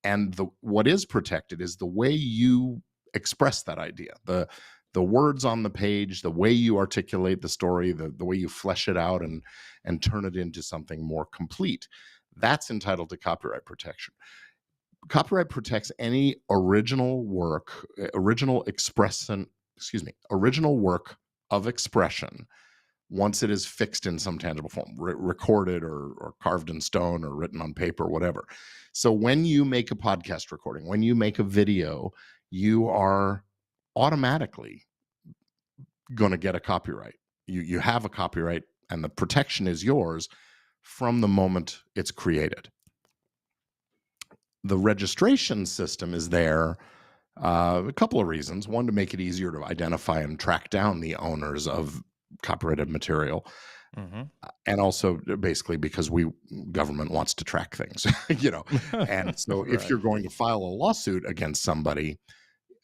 and what is protected is the way you express that idea. The words on the page, the way you articulate the story, the way you flesh it out and turn it into something more complete. That's entitled to copyright protection. Copyright protects any original work of expression once it is fixed in some tangible form, recorded or carved in stone or written on paper, whatever. So when you make a podcast recording, when you make a video, you are automatically going to get a copyright. You have a copyright, and the protection is yours from the moment it's created. The registration system is there a couple of reasons. One, to make it easier to identify and track down the owners of copyrighted material. And also basically because government wants to track things, and so if you're going to file a lawsuit against somebody,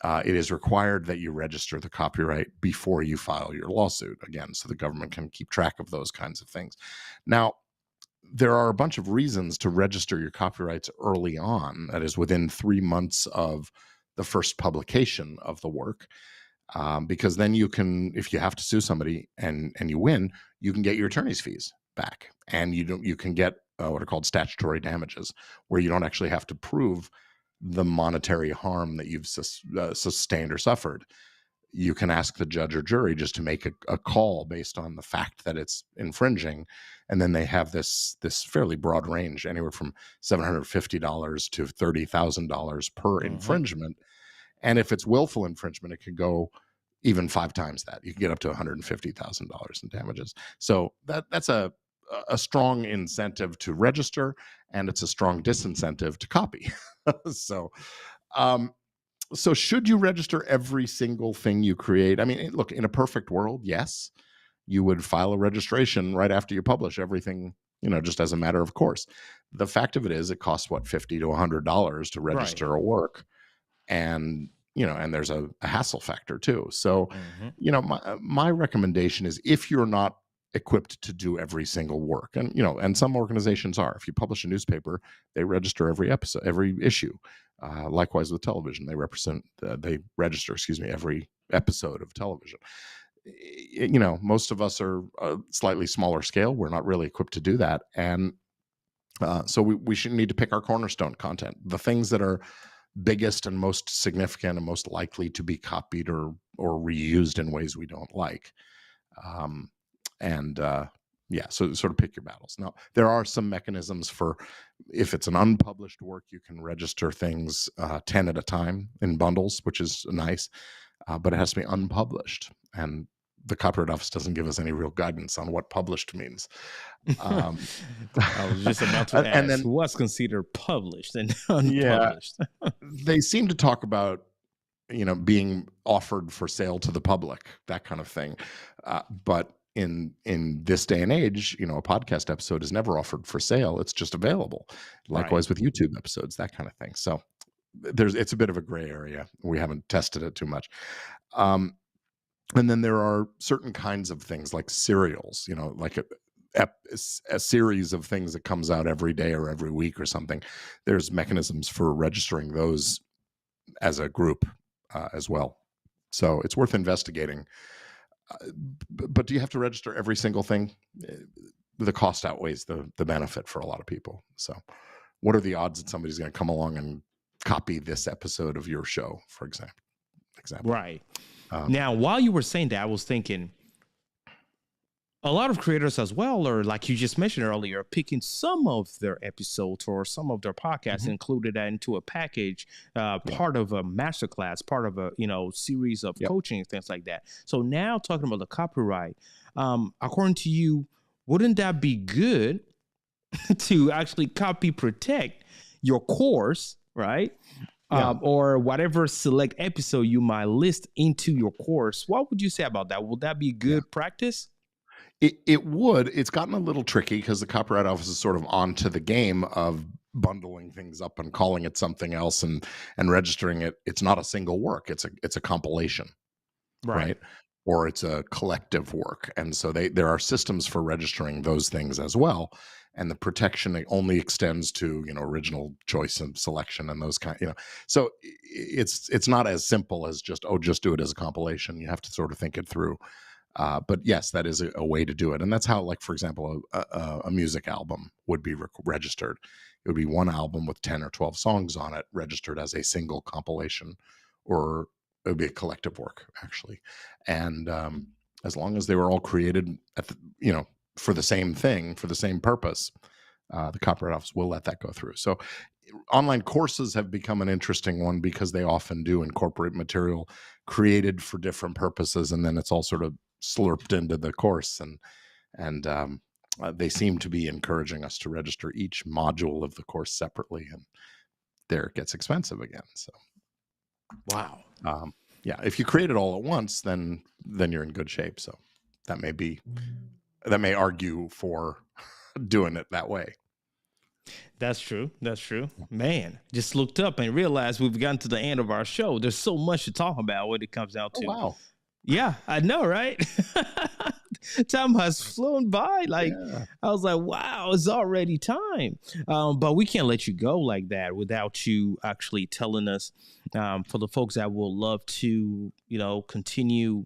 it is required that you register the copyright before you file your lawsuit, again, so the government can keep track of those kinds of things. Now, there are a bunch of reasons to register your copyrights early on, that is within 3 months of the first publication of the work, because then you can, if you have to sue somebody and you win, you can get your attorney's fees back, and you can get what are called statutory damages, where you don't actually have to prove the monetary harm that you've sustained or suffered. You can ask the judge or jury just to make a call based on the fact that it's infringing, and then they have this fairly broad range, anywhere from $750 to $30,000 per infringement. And if it's willful infringement, it could go even 5 times that. You can get up to $150,000 in damages. So that's a strong incentive to register, and it's a strong disincentive to copy. So should you register every single thing you create? I mean, look, in a perfect world, yes, you would file a registration right after you publish everything, just as a matter of course. The fact of it is, it costs $50 to $100 to register a work, and there's a hassle factor too. So, my recommendation is, if you're not equipped to do every single work. And, and some organizations are. If you publish a newspaper, they register every episode, every issue. Likewise with television, they register, every episode of television. Most of us are a slightly smaller scale. We're not really equipped to do that. And so we should need to pick our cornerstone content, the things that are biggest and most significant and most likely to be copied or reused in ways we don't like. So sort of pick your battles. Now, there are some mechanisms for, if it's an unpublished work, you can register things 10 at a time in bundles, which is nice, but it has to be unpublished. And the Copyright Office doesn't give us any real guidance on what published means. I was just about to ask, and then, what's considered published and unpublished? Yeah, they seem to talk about, being offered for sale to the public, that kind of thing. But in this day and age, a podcast episode is never offered for sale. It's just available. Likewise with YouTube episodes, that kind of thing. So it's a bit of a gray area. We haven't tested it too much. And then there are certain kinds of things like serials, like a series of things that comes out every day or every week or something. There's mechanisms for registering those as a group as well. So it's worth investigating. But do you have to register every single thing? The cost outweighs the benefit for a lot of people. So what are the odds that somebody's going to come along and copy this episode of your show, for example? Right. Now, while you were saying that, I was thinking a lot of creators as well, or like you just mentioned earlier, picking some of their episodes or some of their podcasts, included that into a package, part of a masterclass, part of a series of coaching, things like that. So now talking about the copyright, according to you, wouldn't that be good to actually copy protect your course, right? Or whatever select episode you might list into your course? What would you say about that? Would that be good practice? It would. It's gotten a little tricky because the Copyright Office is sort of onto the game of bundling things up and calling it something else and registering it. It's not a single work. It's a compilation, right? Or it's a collective work. And so there are systems for registering those things as well. And the protection only extends to, original choice and selection and those kind, So it's not as simple as just do it as a compilation. You have to sort of think it through. But yes, that is a way to do it. And that's how, like, for example, a music album would be registered. It would be one album with 10 or 12 songs on it, registered as a single compilation, or it would be a collective work, actually. And as long as they were all created at for the same thing, for the same purpose, the Copyright Office will let that go through. So online courses have become an interesting one because they often do incorporate material created for different purposes, and then it's all sort of slurped into the course. And they seem to be encouraging us to register each module of the course separately, and there it gets expensive again. So, wow. If you create it all at once, then you're in good shape. So that may argue for doing it that way. That's true. Man, just looked up and realized we've gotten to the end of our show. There's so much to talk about when it comes down to. Oh, wow. Yeah, I know, right? Time has flown by. I was like, wow, it's already time. But we can't let you go like that without you actually telling us, for the folks that will love to, continue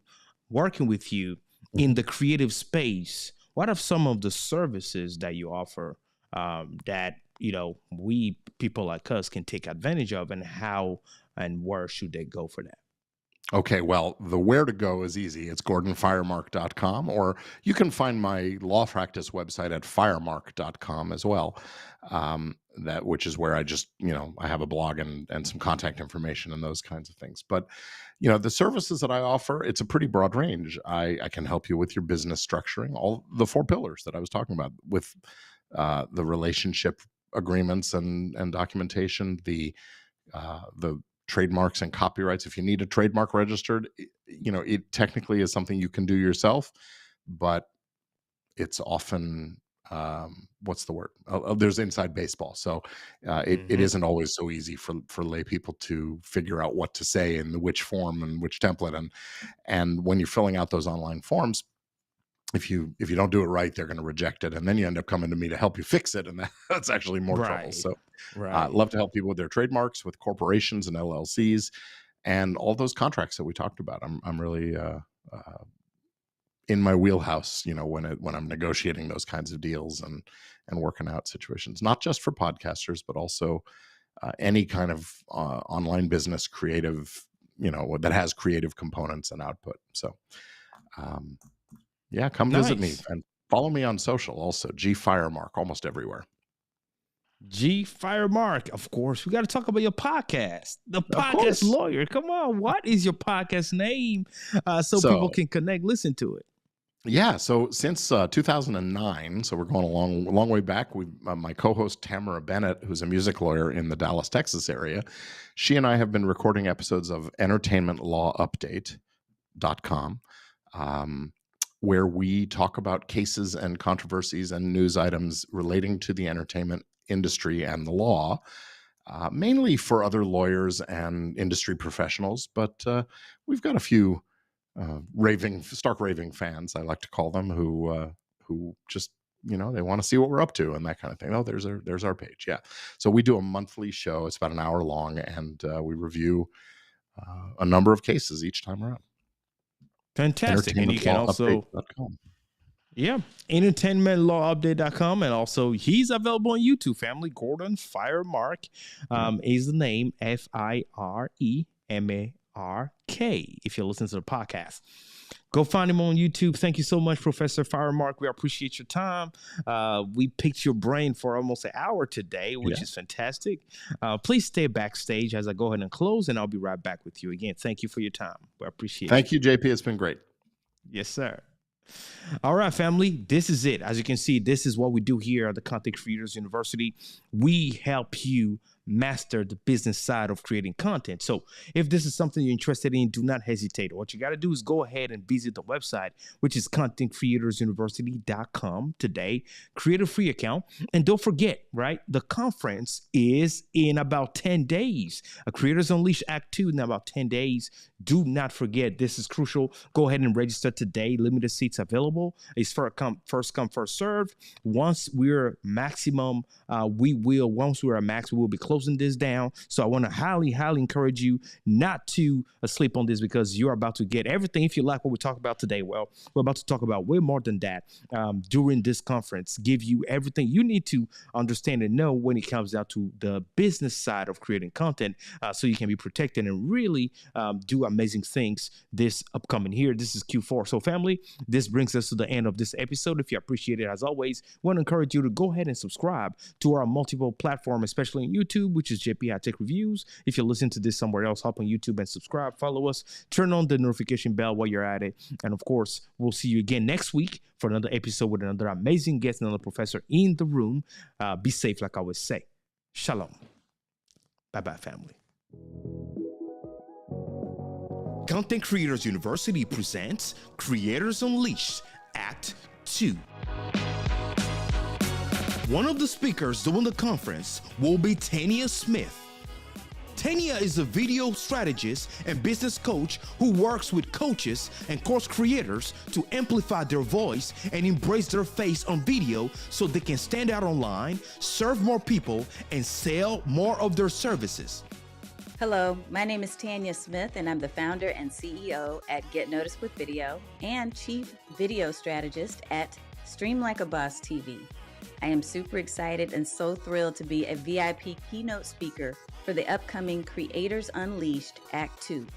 working with you in the creative space, what are some of the services that you offer that, we people like us can take advantage of, and how and where should they go for that? Okay, well, the where to go is easy. It's GordonFiremark.com, or you can find my law practice website at Firemark.com as well. Which is where I just, I have a blog and some contact information and those kinds of things. But, the services that I offer, it's a pretty broad range. I can help you with your business structuring, all the 4 pillars that I was talking about, with the relationship agreements and documentation, the trademarks and copyrights. If you need a trademark registered, it technically is something you can do yourself, but it's often, what's the word? There's inside baseball. So it isn't always so easy for lay people to figure out what to say in which form and which template. And when you're filling out those online forms, if you don't do it right, they're going to reject it, and then you end up coming to me to help you fix it, and that's actually more trouble. So love to help people with their trademarks, with corporations and LLCs, and all those contracts that we talked about. I'm really in my wheelhouse, when I'm negotiating those kinds of deals and working out situations, not just for podcasters, but also any kind of online business, creative, that has creative components and output. So, come visit me and follow me on social. Also, G Firemark, almost everywhere. G Firemark, of course. We got to talk about your podcast, The Podcast Lawyer. Come on, what is your podcast name, so people can connect, listen to it? Yeah, so since 2009, so we're going a long way back. My co-host Tamara Bennett, who's a music lawyer in the Dallas, Texas area, she and I have been recording episodes of EntertainmentLawUpdate.com, where we talk about cases and controversies and news items relating to the entertainment industry and the law, mainly for other lawyers and industry professionals. But we've got a few stark raving fans, I like to call them, who just, they want to see what we're up to and that kind of thing. Oh, there's our page. Yeah. So we do a monthly show. It's about an hour long, and we review a number of cases each time around. Fantastic. And you can also, EntertainmentLawUpdate.com, and also he's available on YouTube, family. Gordon Firemark is the name, Firemark, if you're listening to the podcast. Go find him on YouTube. Thank you so much, Professor Firemark. We appreciate your time. We picked your brain for almost an hour today, which is fantastic. Please stay backstage as I go ahead and close, and I'll be right back with you again. Thank you for your time. We appreciate it. Thank you, JP. It's been great. Yes, sir. All right, family, this is it. As you can see, this is what we do here at the Content Creators University. We help you master the business side of creating content. So if this is something you're interested in, do not hesitate. What you got to do is go ahead and visit the website, which is contentcreatorsuniversity.com today. Create a free account. And don't forget, right, the conference is in about 10 days. Creators Unleashed Act 2 in about 10 days. Do not forget, this is crucial. Go ahead and register today. Limited seats available. It's first come, first serve. Once we're maximum, once we're at max, we will be closing this down. So I want to highly encourage you not to sleep on this, because you're about to get everything. If you like what we talk about today, well, we're about to talk about way more than that during this conference. Give you everything you need to understand and know when it comes down to the business side of creating content, so you can be protected and really do amazing things this upcoming year. This is Q4. So family, this brings us to the end of this episode. If you appreciate it, as always, I want to encourage you to go ahead and subscribe to our multiple platforms, especially on YouTube, which is JP Hightek Reviews. If you're listening to this somewhere else, hop on YouTube and subscribe, follow us, turn on the notification bell while you're at it. And of course, we'll see you again next week for another episode with another amazing guest, another professor in the room. Be safe, like I always say. Shalom. Bye-bye, family. Content Creators University presents Creators Unleashed Act 2. One of the speakers during the conference will be Tanya Smith. Tanya is a video strategist and business coach who works with coaches and course creators to amplify their voice and embrace their face on video so they can stand out online, serve more people, and sell more of their services. Hello, my name is Tanya Smith, and I'm the founder and CEO at Get Noticed with Video and Chief Video Strategist at Stream Like a Boss TV. I am super excited and so thrilled to be a VIP keynote speaker for the upcoming Creators Unleashed Act 2.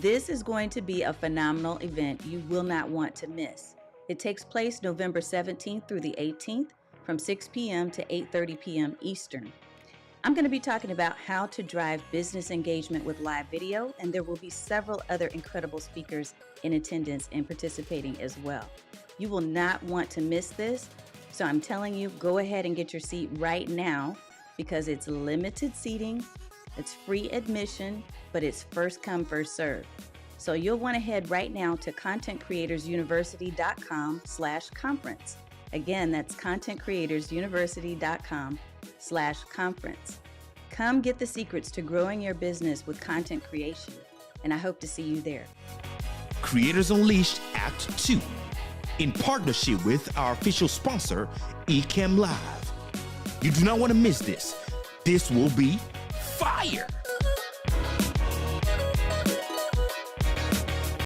This is going to be a phenomenal event you will not want to miss. It takes place November 17th through the 18th from 6 p.m. to 8:30 p.m. Eastern. I'm going to be talking about how to drive business engagement with live video, and there will be several other incredible speakers in attendance and participating as well. You will not want to miss this, so I'm telling you, go ahead and get your seat right now, because it's limited seating, it's free admission, but it's first come, first serve. So you'll want to head right now to contentcreatorsuniversity.com/conference. Again, that's contentcreatorsuniversity.com/conference. Come get the secrets to growing your business with content creation, and I hope to see you there. Creators Unleashed Act 2. in partnership with our official sponsor, Ecamm Live. You do not want to miss this. This will be fire.